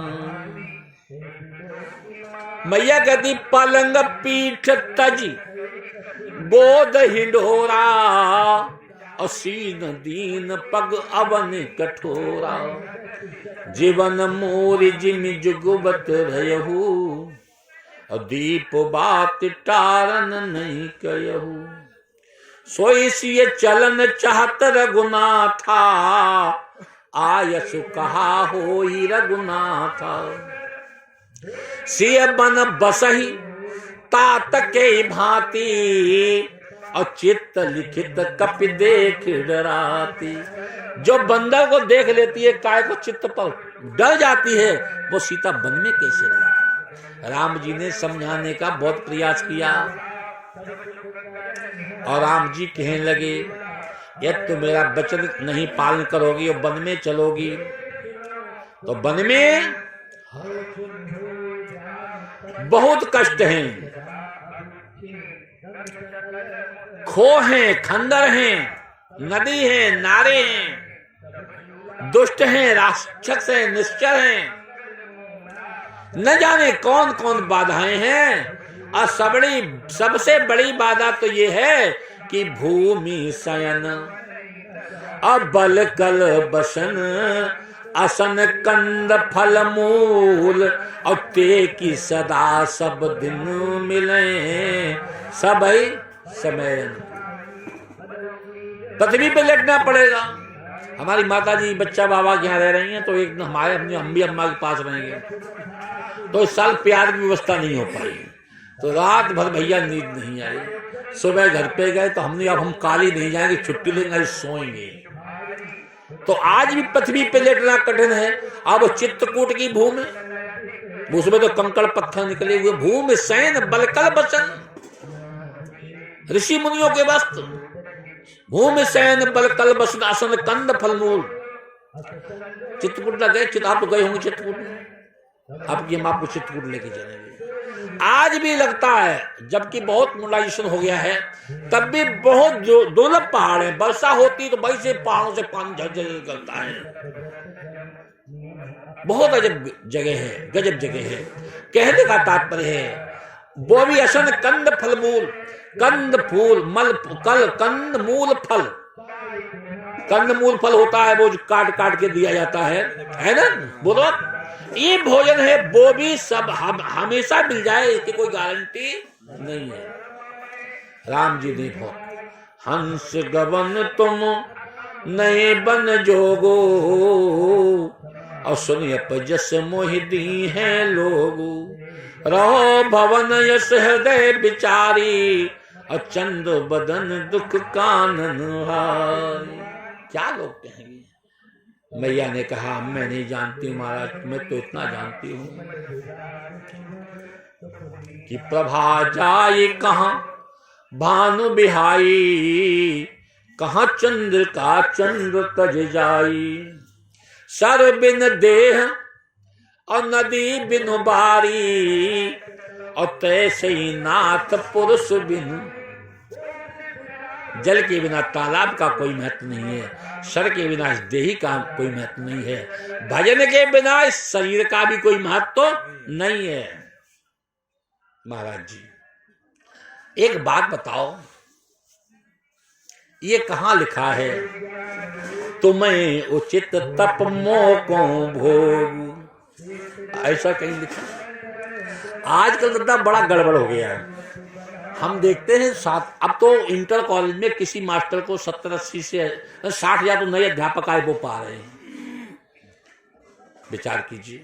S1: मैया कहती पलंग पीठ तजी बोध हिंडोरा, असीन दीन पग अवन कठोरा। जीवन मोर जिम जुगबत रहू, दीप बात टारन नहीं कहू। सोई सिय चलन चाहत रघुनाथा, आयस कहा होई रघुनाथा। सिय बन बसही तात के भांति, और चित्त लिखित कपि देख डराती। जो बंदर को देख लेती है काय को चित्त पर डर जाती है, वो सीता वन में कैसे रही। राम जी ने समझाने का बहुत प्रयास किया। और राम जी कहने लगे, यदि तुम मेरा वचन नहीं पालन करोगी और वन में चलोगी तो वन में बहुत कष्ट हैं, खो हैं, खंडर हैं, नदी है, नारे हैं, दुष्ट हैं, राक्षस हैं, निश्चर हैं, न जाने कौन कौन बाधाएं हैं। और सबसे बड़ी बाधा तो ये है कि भूमि शयन और बल कल बसन असन कंद फल मूल और ते की सदा सब दिन मिले सब समय। पृथ्वी पे लेटना पड़ेगा। हमारी माता जी बच्चा बाबा के यहाँ रह रही हैं तो एक हमारे अपनी अम्बी अम्मा के पास रहेंगे, तो इस साल प्यार की व्यवस्था नहीं हो पाई, तो रात भर भैया नींद नहीं आई। सुबह घर पे गए तो हमने अब हम काली नहीं जाएंगे, छुट्टी लेंगे, सोएंगे। तो आज भी पृथ्वी पे लेटना कठिन है। अब चित्रकूट की भूमि, उसमें तो कंकड़ पत्थर निकले हुए, भूमि शयन बलकल बसन, ऋषि मुनियों के वस्त्र, भूमि शयन बलकल बसन आसन कंद फलमूल। चित्रकूट ना गए? आप तो गए होंगे चित्रकूट में, आपकी हम आपको चित्रकूट लेके जाएंगे। आज भी लगता है, जबकि बहुत मॉडर्नाइजेशन हो गया है, तब भी बहुत दुर्लभ पहाड़ है। वर्षा होती तो वही से पहाड़ों से पानी झरझर निकलता है। बहुत अजब जगह है, गजब जगह है। कहने का तात्पर्य है वो भी असन कंद फल मूल, कंद फूल मल कल कंद मूल फल, कंद मूल फल होता है वो जो काट काट के दिया जाता है ना, बोलो ये भोजन है, वो भी सब हमेशा मिल जाए इसकी कोई गारंटी नहीं है। राम जी देखो, हंस गवन तुम नए बन जोगो और सुनियप जस मोहि दी है लोगो, रहो भवन यश हृदय बिचारी और चंद्र बदन दुख कानन हारी। क्या लोग कहेंगे? मैया ने कहा, मैं नहीं जानती हूँ महाराज, मैं तो इतना जानती हूँ कि प्रभा जाए कहाँ भानु बिहाई, कहाँ चंद्र का चंद्र तज जाई, सर बिन देह और नदी बिन बारी और तैसे ही नाथ पुरुष बिन। जल के बिना तालाब का कोई महत्व नहीं है, सर के बिना इस देही का कोई महत्व नहीं है, भजन के बिना इस शरीर का भी कोई महत्व नहीं है। महाराज जी एक बात बताओ, ये कहां लिखा है? तुम्हें उचित तप मोको भोग, ऐसा कहीं लिखा? आजकल तो बड़ा गड़बड़ हो गया है। हम देखते हैं अब तो इंटर कॉलेज में किसी मास्टर को 70-80 से 60,000 तो नए अध्यापक आए वो पा रहे हैं, विचार कीजिए।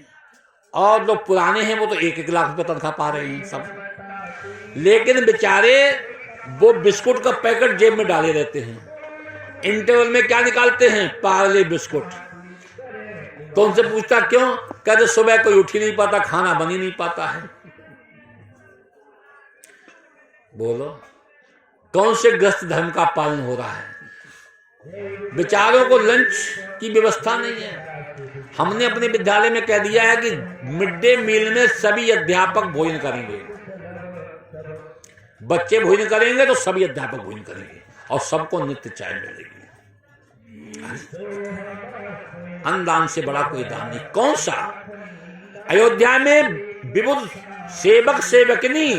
S1: और जो पुराने हैं वो तो 1-1 लाख रुपए तनख्वाह पा रहे हैं सब। लेकिन बेचारे वो बिस्कुट का पैकेट जेब में डाले रहते हैं, इंटरवल में क्या निकालते हैं? पार्ले बिस्कुट। तो उनसे पूछता क्यों? कहते सुबह कोई उठ ही नहीं पाता, खाना बन ही नहीं पाता है। बोलो कौन से ग्रस्त धर्म का पालन हो रहा है? बेचारों को लंच की व्यवस्था नहीं है। हमने अपने विद्यालय में कह दिया है कि मिड डे मील में सभी अध्यापक भोजन करेंगे, बच्चे भोजन करेंगे तो सभी अध्यापक भोजन करेंगे और सबको नित्य चाय मिलेगी। अन्नदान से बड़ा कोई दान नहीं। कौन सा? अयोध्या में विबुध सेवक सेवकनी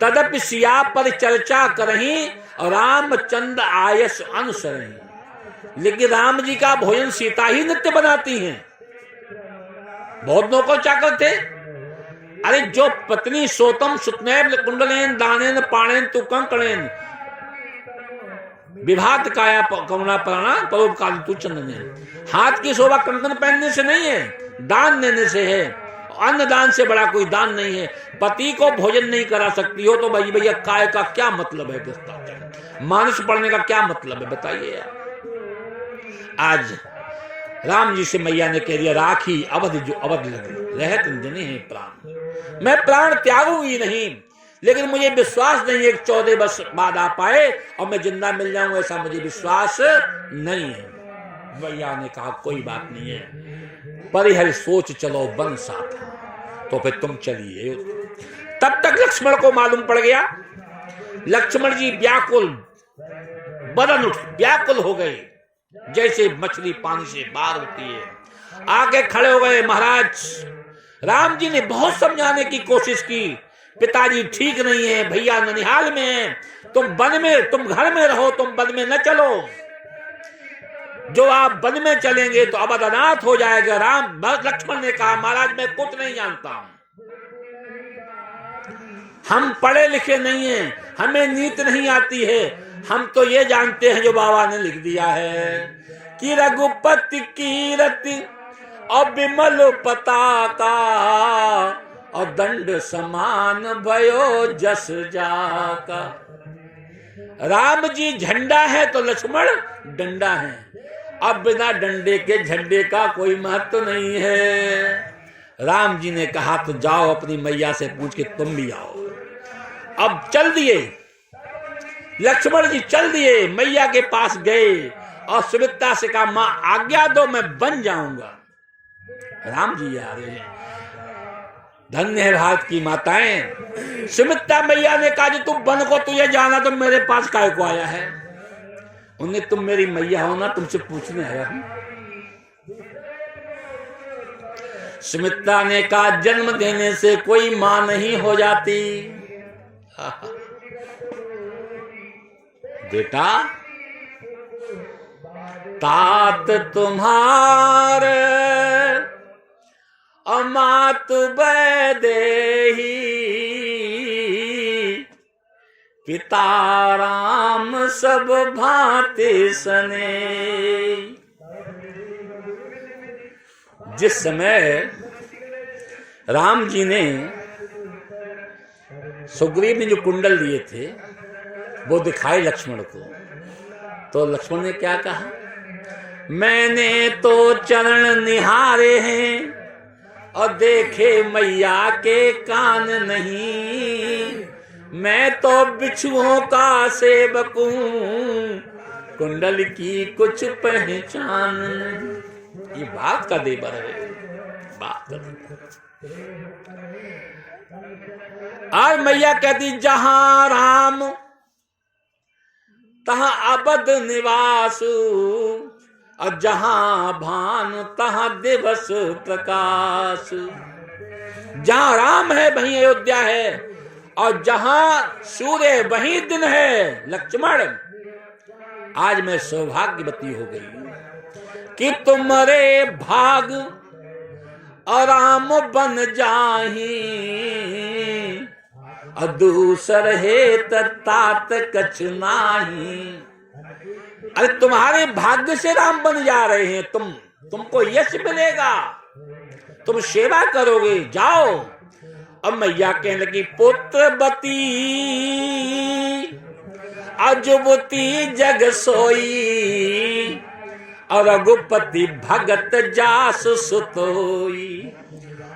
S1: तदपि सिया पर चर्चा करही और रामचंद्र आयस अनुसरही। लेकिन राम जी का भोजन सीता ही नित्य बनाती हैं। बहुत नौकर चाकर थे। अरे जो पत्नी सोतम सुतनैव कुंडलेन दानेन पाणेन तु कंकणेन विभात काया करुणा प्राणा परोपकार तु चंदनेन। हाथ की शोभा कंकन पहनने से नहीं है, दान देने से है। अन्न दान से बड़ा कोई दान नहीं है। पति को भोजन नहीं करा सकती हो तो भाई भैया काय का क्या मतलब है? मानस पढ़ने का क्या मतलब है बताइए आप। आज राम जी से मैया ने कह दिया, राखी अवध जो अवध लगे रहत जने है प्राण, मैं प्राण त्यागूंगी नहीं लेकिन मुझे विश्वास नहीं है कि 14 वर्ष बाद आ पाए और मैं जिंदा मिल जाऊं, ऐसा मुझे विश्वास नहीं है। भैया ने कहा कोई बात नहीं है, परिहर सोच चलो बन साथ, तो फिर तुम चलिए। तब तक लक्ष्मण को मालूम पड़ गया। लक्ष्मण जी व्याकुल, बदन उठ व्याकुल हो गए, जैसे मछली पानी से बाहर होती है। आगे खड़े हो गए। महाराज, राम जी ने बहुत समझाने की कोशिश की, पिताजी ठीक नहीं है, भैया ननिहाल में है, तुम वन में, तुम घर में रहो, तुम वन में न चलो, जो आप वन में चलेंगे तो अब अनाथ हो जाएगा। लक्ष्मण ने कहा महाराज मैं कुछ नहीं जानता हूं, हम पढ़े लिखे नहीं हैं, हमें नीत नहीं आती है, हम तो ये जानते हैं जो बाबा ने लिख दिया है कि रघुपति कीरति और विमल पताका और दंड समान भयो जस जाका। राम जी झंडा है तो लक्ष्मण डंडा है, अब बिना डंडे के झंडे का कोई महत्व नहीं है। राम जी ने कहा तो जाओ अपनी मैया से पूछ के तुम भी आओ। अब चल दिए, लक्ष्मण जी चल दिए, मैया के पास गए और सुमित्रा से कहा मां आज्ञा दो मैं बन जाऊंगा। राम जी आ रहे हैं, धन्य है भारत की माताएं। सुमित्रा मैया ने कहा जो तुम बन को तुझे जाना तो मेरे पास काय को आया है? उन्हें तुम मेरी मैया हो ना, तुमसे पूछने आया हूं। सुमित्रा ने कहा जन्म देने से कोई मां नहीं हो जाती बेटा, तात तुम्हारे अमात बैदेही, पिता राम सब भांति सने। जिस समय राम जी ने सुग्रीव ने जो कुंडल लिए थे वो दिखाए लक्ष्मण को, तो लक्ष्मण ने क्या कहा, मैंने तो चरण निहारे हैं और देखे मैया के कान नहीं, मैं तो बिच्छुओं का सेवक हूं, कुंडल की कुछ पहचान नहीं। ये बात का देवर है, बात का देवर। आज मैया कहती जहां राम तहां अबद निवासु, और जहां भान तहां दिवस प्रकाश। जहां राम है वहीं अयोध्या है, और जहां सूर्य वहीं दिन है। लक्ष्मण आज मैं सौभाग्यवती हो गई कि तुम्हारे भाग और राम बन जाही, और दूसर है तात कछ नाही। अरे तुम्हारे भाग्य से राम बन जा रहे हैं, तुमको यश मिलेगा, तुम सेवा करोगे, जाओ। अब मैया कहने लगी पुत्रवती अजुबती जग सोई, और रघुपति भगत जास सुतोई,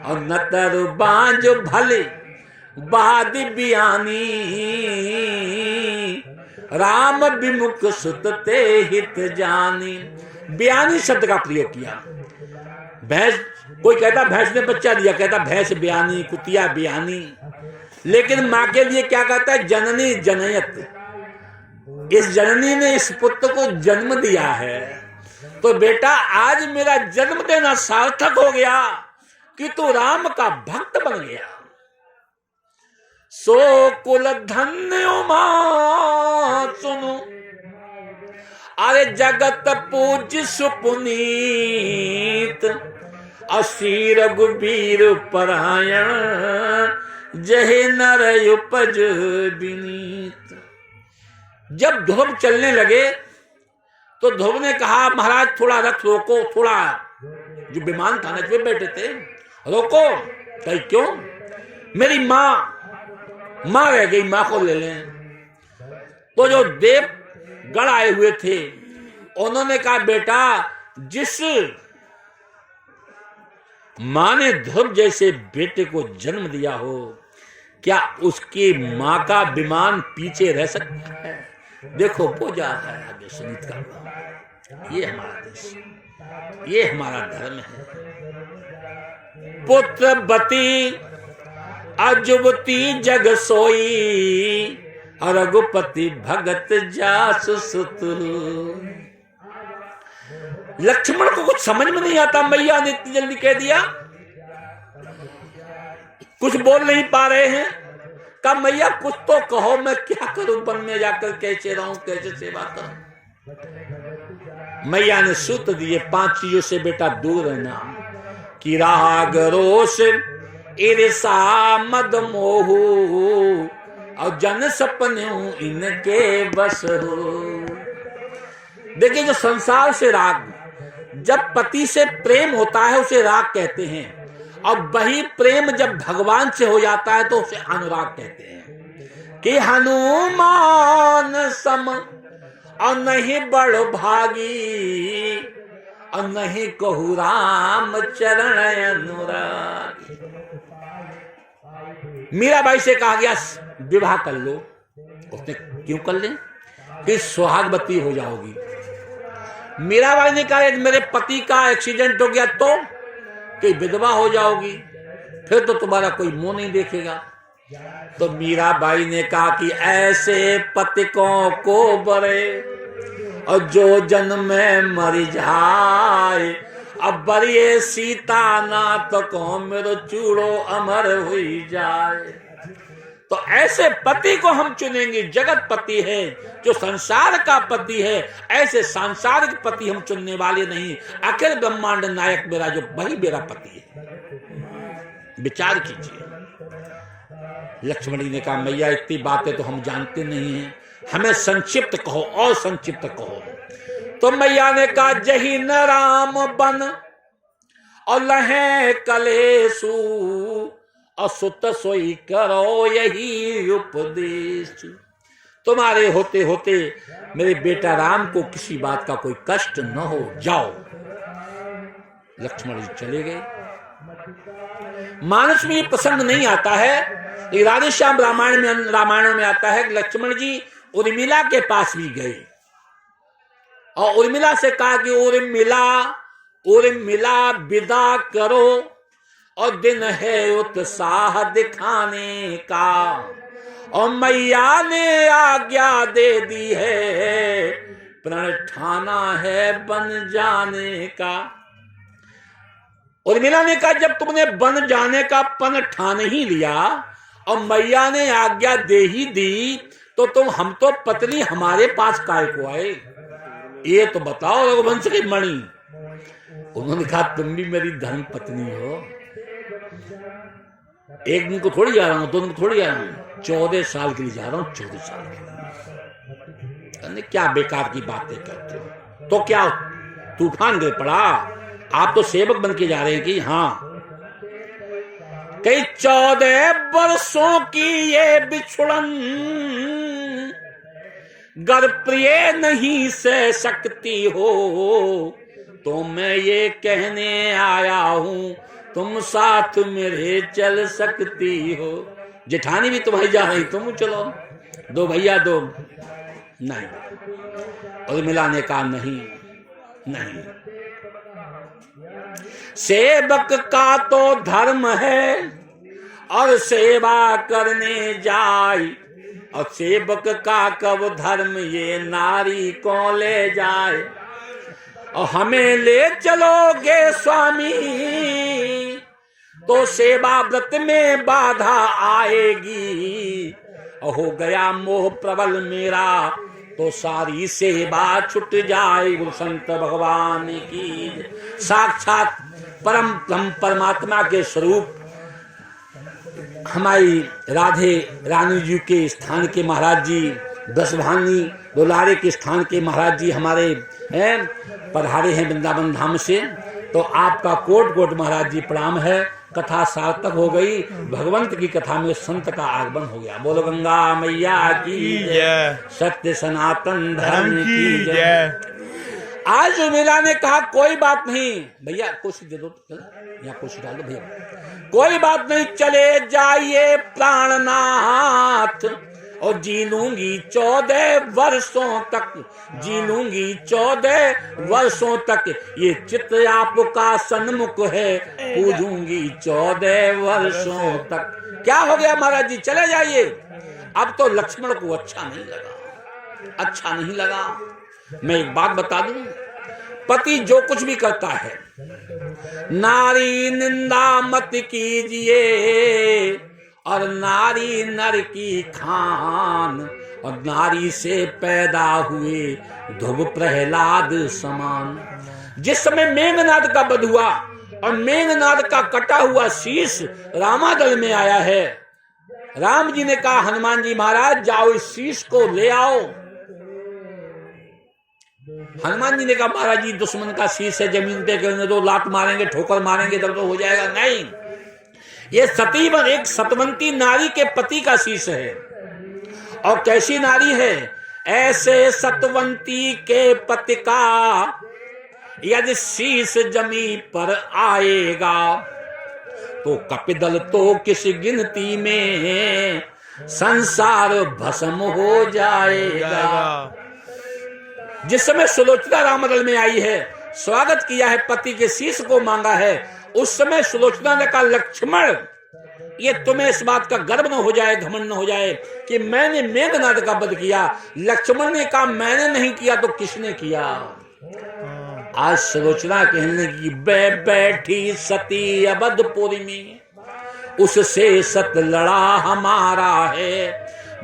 S1: और नतर बांझ भले बाद बियानी, राम विमुख सुतते हित जानी। बियानी शब्द का प्रयोग किया। भैंस, कोई कहता भैंस ने बच्चा दिया, कहता भैंस बियानी, कुतिया बियानी, लेकिन मां के लिए क्या कहता है, जननी जनयत। इस जननी ने इस पुत्र को जन्म दिया है, तो बेटा आज मेरा जन्म देना सार्थक हो गया कि तू राम का भक्त बन गया। सो कुल धन्य मां सुनो, अरे जगत पूज सुपुनीत, असी रघुबीर परायण, जहे नर उपज विनीत। जब ध्रुव चलने लगे तो ध्रुव ने कहा महाराज थोड़ा रथ रोको, थोड़ा, जो विमान था ना पे बैठे थे, रोको। कही क्यों? मेरी माँ रह गई, माँ को ले लें। तो जो देव गण आए हुए थे उन्होंने कहा बेटा जिस माँ ने ध्रुव जैसे बेटे को जन्म दिया हो, क्या उसकी माँ का विमान पीछे रह सकता है? देखो वो जा रहा है आगे सुनीत का। ये हमारा देश, ये हमारा धर्म है। पुत्र बती अजुबती जग सोई, रघुपति भगत जास सुत। लक्ष्मण को कुछ समझ में नहीं आता, मैया ने इतनी जल्दी कह दिया, कुछ बोल नहीं पा रहे हैं। कहा मैया कुछ तो कहो, मैं क्या करूं, वन में जाकर कैसे रहूं, कैसे सेवा करूं। मैया ने सूत्र दिए 5 चीजों से बेटा दूर रहना, कि राग रोष ईर्षा मद मोह, और जन सपने इनके बस हो। देखिए जो संसार से राग, जब पति से प्रेम होता है उसे राग कहते हैं, और वही प्रेम जब भगवान से हो जाता है तो उसे अनुराग कहते हैं। कि हनुमान सम और नहीं बड़ भागी, और नहीं कहू राम चरण अनुराग। मीराबाई से कहा गया विवाह कर लो, उसने क्यों कर ले, कि सुहागवती हो जाओगी। मीराबाई ने कहा मेरे पति का एक्सीडेंट हो गया तो, कि विधवा हो जाओगी, फिर तो तुम्हारा कोई मुंह नहीं देखेगा। तो मीराबाई ने कहा कि ऐसे पतिकों को बरे, और जो जन्म में मर जाए, अब बरिए सीता नाथ को मेरो चूड़ो अमर हुई जाए। तो ऐसे पति को हम चुनेंगे, जगत पति है जो संसार का पति है, ऐसे सांसारिक पति हम चुनने वाले नहीं। अखिल ब्रह्मांड नायक मेरा जो वही मेरा पति है, विचार कीजिए। लक्ष्मण जी ने कहा मैया इतनी बातें तो हम जानते नहीं हैं, हमें संक्षिप्त कहो और संक्षिप्त कहो। तो मैया ने कहा जही न राम बन और लहे कलेसु, और सुत सोई करो यही उपदेश। तुम्हारे होते होते मेरे बेटा राम को किसी बात का कोई कष्ट न हो, जाओ। लक्ष्मण जी चले गए। मानस में ये प्रसंग नहीं आता है, राधेश्याम रामायणों में आता है। लक्ष्मण जी उर्मिला के पास भी गए और उर्मिला से कहा कि उर्मिला विदा करो, और दिन है उत्साह दिखाने का, और मैया ने आज्ञा दे दी है, प्रण ठाना है बन जाने का। उर्मिला ने कहा जब तुमने बन जाने का पन ठान ही लिया और मैया ने आज्ञा दे ही दी, तो हम तो पत्नी हमारे पास काय को आए, ये तो बताओ रघुवंश की मणि। उन्होंने कहा तुम भी मेरी धर्म पत्नी हो, एक दिन को थोड़ी जा रहा हूं, 2 दिन को थोड़ी जा रहा हूं, 14 साल के लिए जा रहा हूं, 14 साल के लिए। क्या बेकार की बातें करते हो, तो क्या तूफान गिर पड़ा, आप तो सेवक बन के जा रहे हैं कि हाँ। कई 14 वर्षों की ये बिछुड़न, गर प्रिय नहीं सह सकती हो, तो मैं ये कहने आया हूं तुम साथ मेरे चल सकती हो। जेठानी भी तुम्हारी जा रही, तुम चलो, 2 भैया 2 नहीं। उर्मिला ने कहा नहीं, सेवक का तो धर्म है और सेवा करने जाए, और सेवक का कब धर्म ये नारी को ले जाए। और हमें ले चलोगे स्वामी तो सेवा व्रत में बाधा आएगी, और हो गया मोह प्रबल मेरा तो सारी सेवा छुट जाए। गुरु संत भगवान की साक्षात परम परमात्मा के स्वरूप हमारी राधे रानी जी के स्थान के महाराज जी, दशभानी दुलारे के स्थान के महाराज जी हमारे हैं पधारे हैं वृंदावन धाम से। तो आपका कोट कोट महाराज जी प्रणाम है। कथा सार्थक हो गई, भगवंत की कथा में संत का आगमन हो गया। बोलो गंगा मैया की जय, सत्य सनातन धर्म की जय। आज उर्मिला ने कहा कोई बात नहीं, भैया कुछ दे दो, यहाँ कुछ डाल दो भैया, कोई बात नहीं, चले जाइए प्राणनाथ, और जी लूंगी 14 वर्षों तक, जी लूंगी 14 वर्षों तक, ये चित्र आपका सन्मुख है, पूजूंगी 14 वर्षों तक। क्या हो गया महाराज जी, चले जाइए। अब तो लक्ष्मण को अच्छा नहीं लगा, अच्छा नहीं लगा। मैं एक बात बता दूं, पति जो कुछ भी करता है, नारी निंदा मत कीजिए, और नारी नर की खान, और नारी से पैदा हुए ध्रुव प्रहलाद समान। जिस समय मेघनाद का वध हुआ और मेघनाद का कटा हुआ शीश रामादल में आया है, राम जी ने कहा हनुमान जी महाराज जाओ इस शीश को ले आओ। हनुमान जी ने कहा महाराज जी दुश्मन का शीश है, जमीन पे गिरने दो, लात मारेंगे, ठोकर मारेंगे तब तो हो जाएगा। नहीं, ये सती एक सतवंती नारी के पति का शीश है। और कैसी नारी है, ऐसे सतवंती के पति का यदि शीश जमी पर आएगा, तो कपिदल तो किस गिनती में संसार भस्म हो जाएगा। जिस समय सुलोचना रामदल में आई है, स्वागत किया है, पति के शीश को मांगा है, उस समय सुलोचना ने कहा लक्ष्मण ये तुम्हें इस बात का गर्व न हो जाए, घमंड न हो जाए कि मैंने मेघनाद का वध किया। लक्ष्मण ने कहा मैंने नहीं किया तो किसने किया। आज सुलोचना कहने की बैठी सती अवधपुरी में, उससे सत लड़ा हमारा है,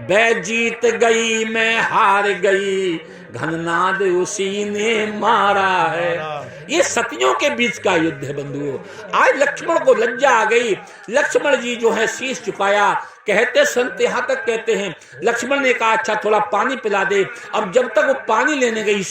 S1: बै जीत गई मैं हार गई, घननाद उसी ने मारा है। ये सतियों के बीच का युद्ध है बंधुओं। आज लक्ष्मण को लज्जा आ गई, लक्ष्मण जी जो है शीश झुकाया। कहते संत यहाँ तक कहते हैं, लक्ष्मण ने कहा अच्छा थोड़ा पानी पिला दे। अब जब तक वो पानी लेने गई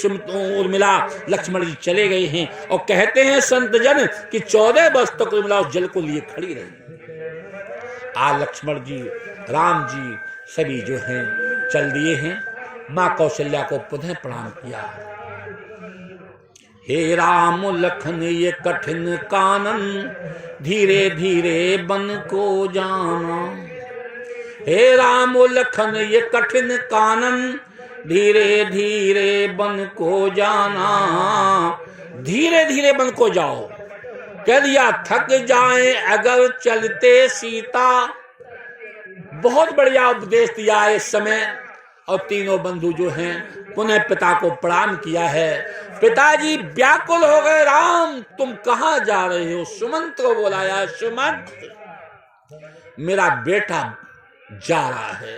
S1: उर्मिला, लक्ष्मण जी चले गए हैं। और कहते हैं संत जन कि 14 वर्ष तक उर्मिला उस जल को लिए खड़ी रही। आज लक्ष्मण जी, राम जी सभी जो हैं चल दिए हैं। मां कौशल्या को पुनः प्रणाम किया। हे राम लखन ये कठिन कानन, धीरे धीरे बन को जाना। हे राम लखन ये कठिन कानन, धीरे धीरे बन को जाना। धीरे धीरे बन को जाओ, कह दिया थक जाए अगर चलते सीता। बहुत बढ़िया उपदेश दिया इस समय। और तीनों बंधु जो हैं पुनः पिता को प्रणाम किया है। पिताजी व्याकुल हो गए, राम तुम कहां जा रहे हो? सुमंत को बुलाया, सुमंत मेरा बेटा जा रहा है।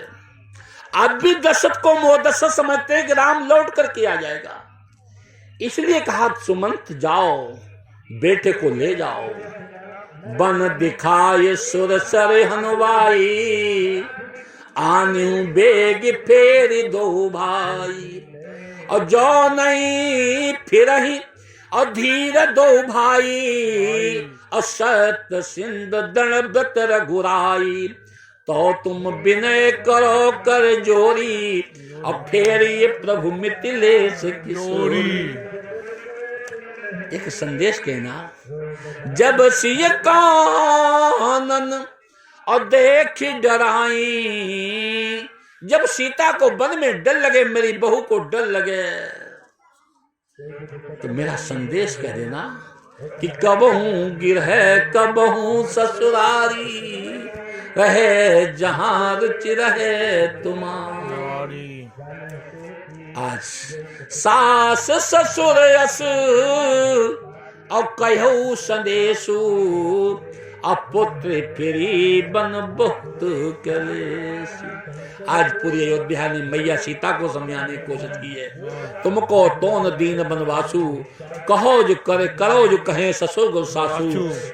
S1: अब भी दशरथ को मोह समझते हैं कि राम लौट करके आ जाएगा, इसलिए कहा सुमंत जाओ बेटे को ले जाओ। बन दिखाए सुर सर हनुवाई, आन्यू बेग फेर दो भाई। और जो नहीं फिर ही और धीर दो भाई, और सत सिंध दणबत रघुराई। तो तुम विनय करो कर जोरी, और फिर ये प्रभु मिथिलेश किशोरी। एक संदेश कहना, जब सिय कानन और देख डराई। जब सीता को वन में डर लगे, मेरी बहू को डर लगे, तो मेरा संदेश कह देना कि कबहू गिरह कबहू ससुरारी, रहे जहां रुचि रहे तुम्हारी। आज सास ससुर यस और कहू संदेशु, अपुत्र फिरी बन बहुत कलेश। आज पूरी अयोध्या ने मैया सीता को समझाने की कोशिश की है। तुमको तोन दीन बनवासु, कहो जो करे करो जो कहे ससुर गो सासू।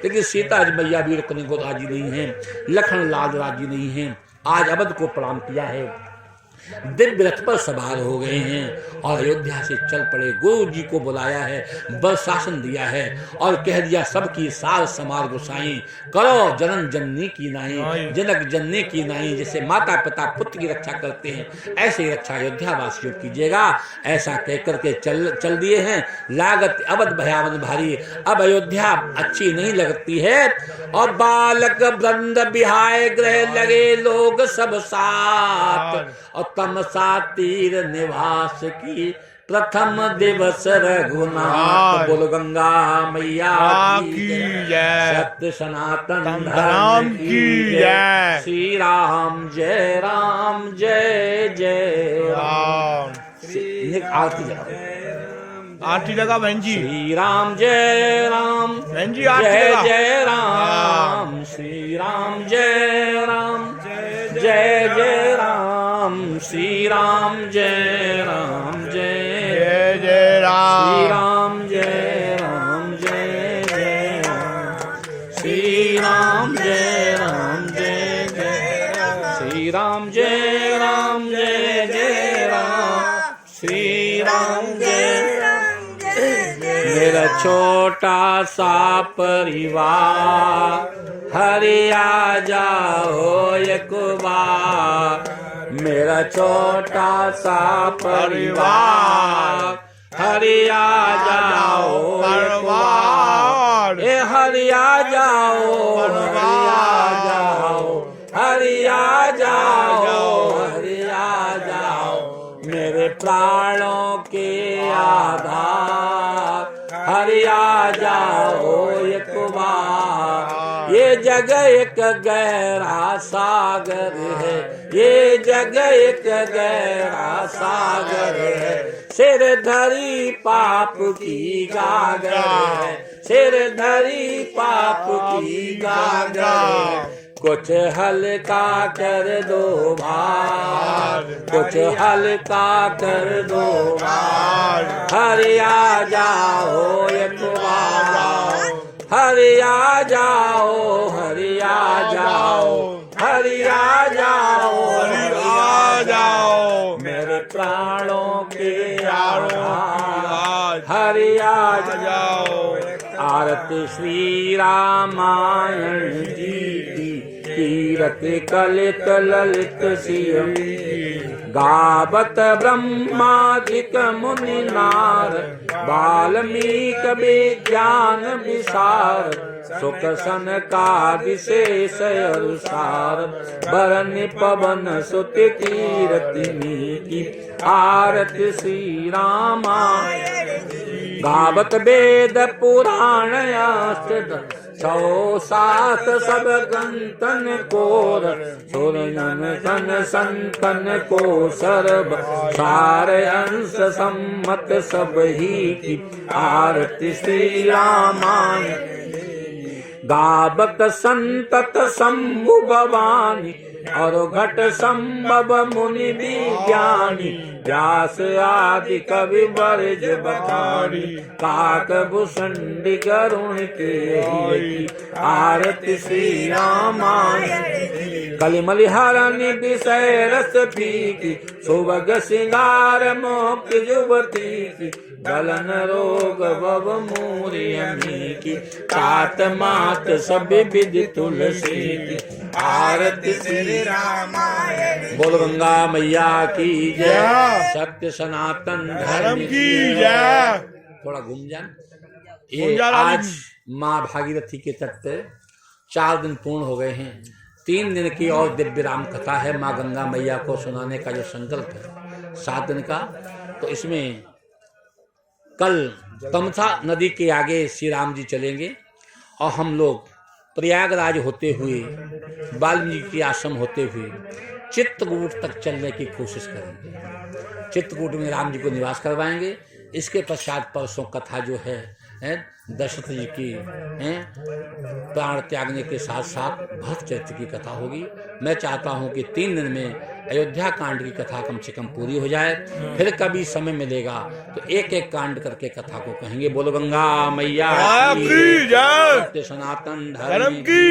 S1: लेकिन सीता मैया भी रुकने को राजी नहीं है, लखन लाल राजी नहीं है। आज अवध को प्रणाम किया है। दिव्य रथ पर सवार हो गए हैं और अयोध्या से चल पड़े। गुरु जी को बुलाया है, बल शासन दिया है और कह दिया सबकी सार समार गोसाई, करो जनन जननी की नाई, जनक जननी की नाई। जैसे माता पिता पुत्र की रक्षा करते हैं ऐसे ही रक्षा अयोध्या वासियों कीजिएगा। ऐसा कहकर के चल दिए हैं। लागत अवध भयावन भारी, अब अयोध्या अच्छी नहीं लगती है। और बालक वृंद बिहाय ग्रह लगे लोग सब साथ, और तमसा तीर निवास की प्रथम दिवस रघुनाथ। बोलो गंगा मैया की जय, सत्य सनातन धर्म की जय। श्री राम जय राम जय जय राम। आरती लगाओ,
S2: आरती लगा बहन जी।
S1: श्री राम जय राम
S2: बहन जी,
S1: जय जय राम। श्री राम जय राम जय जय राम। श्री राम जय राम जय
S2: जय राम।
S1: श्री राम जय राम जय जय राम। श्री राम जय राम जय जय राम। श्री राम जय राम जय जय राम। श्री राम जय। मेरा छोटा सा परिवार हरि आ जाओ एक बार। मेरा छोटा सा परिवार हरि आ जाओ एक बार। ए हरि आ जाओ, हरि आ जाओ, हरि आ जाओ, हरि आ जाओ। मेरे प्राणों के आधार हरि आ जाओ एक बार। ये जग एक गहरा सागर है, ये जग एक गहरा सागर है। सिर धरी पाप की गागर है, सिर धरी पाप की गागर है। कुछ हल्का कर दो भार, कुछ हल्का कर दो भार। हरि आ जाओ एक बार, हरि आ जाओ, हरि आ जाओ, हरि आ जाओ, हरि आ जाओ। मेरे प्राणों के आधार हरि आ जाओ। आरती श्री रामायण जी की, कीरत कलित ललित सियम। गावत ब्रह्मादिक मुनि नार, वाल्मीक विज्ञान विसार। सुख सन का विशेष अनुसार, बरन पवन सुत कीरतिनी की। आरती श्री रामायण। गावत वेद पुराण शास्त्र, 107 सब गंतन कोर। सुरनन तन संतन को सर्व, सार अंश सम्मत सब ही की। आरती श्री रामायण। गावत संतत शंभु भवानी, और घट संभव मुनि विज्ञानी। व्यास आदि कवि बरज बखानी, काक भूषणी गरुण के। आरती श्री रामायण। कलिमल हरनि विषय रस फीकी, सुभग सिंगार मोक्ष युवती की। गलन रोग भव मूर्यमी की, तात मात सब विधि तुलसी की। आरती श्री रामायण। बोल गंगा मैया की जय, सत्य सनातन धर्म की जय। थोड़ा घूम जान। ये आज माँ भागीरथी के तट पे 4 दिन पूर्ण हो गए हैं। 3 दिन की और दिव्य राम कथा है। माँ गंगा मैया को सुनाने का जो संकल्प है 7 दिन का, तो इसमें कल तमसा नदी के आगे श्री राम जी चलेंगे और हम लोग प्रयागराज होते हुए, वाल्मीकि आश्रम होते हुए चित्रकूट तक चलने की कोशिश करेंगे। चित्रकूट में राम जी को निवास करवाएंगे। इसके पश्चात परसों कथा जो है दशरथ जी की प्राण त्यागने के साथ साथ भरत चरित्र की कथा होगी। मैं चाहता हूं कि 3 दिन में अयोध्या कांड की कथा कम से कम पूरी हो जाए। फिर कभी समय मिलेगा तो एक एक कांड करके कथा को कहेंगे। बोलो गंगा मैया की जय, सनातन धर्म की।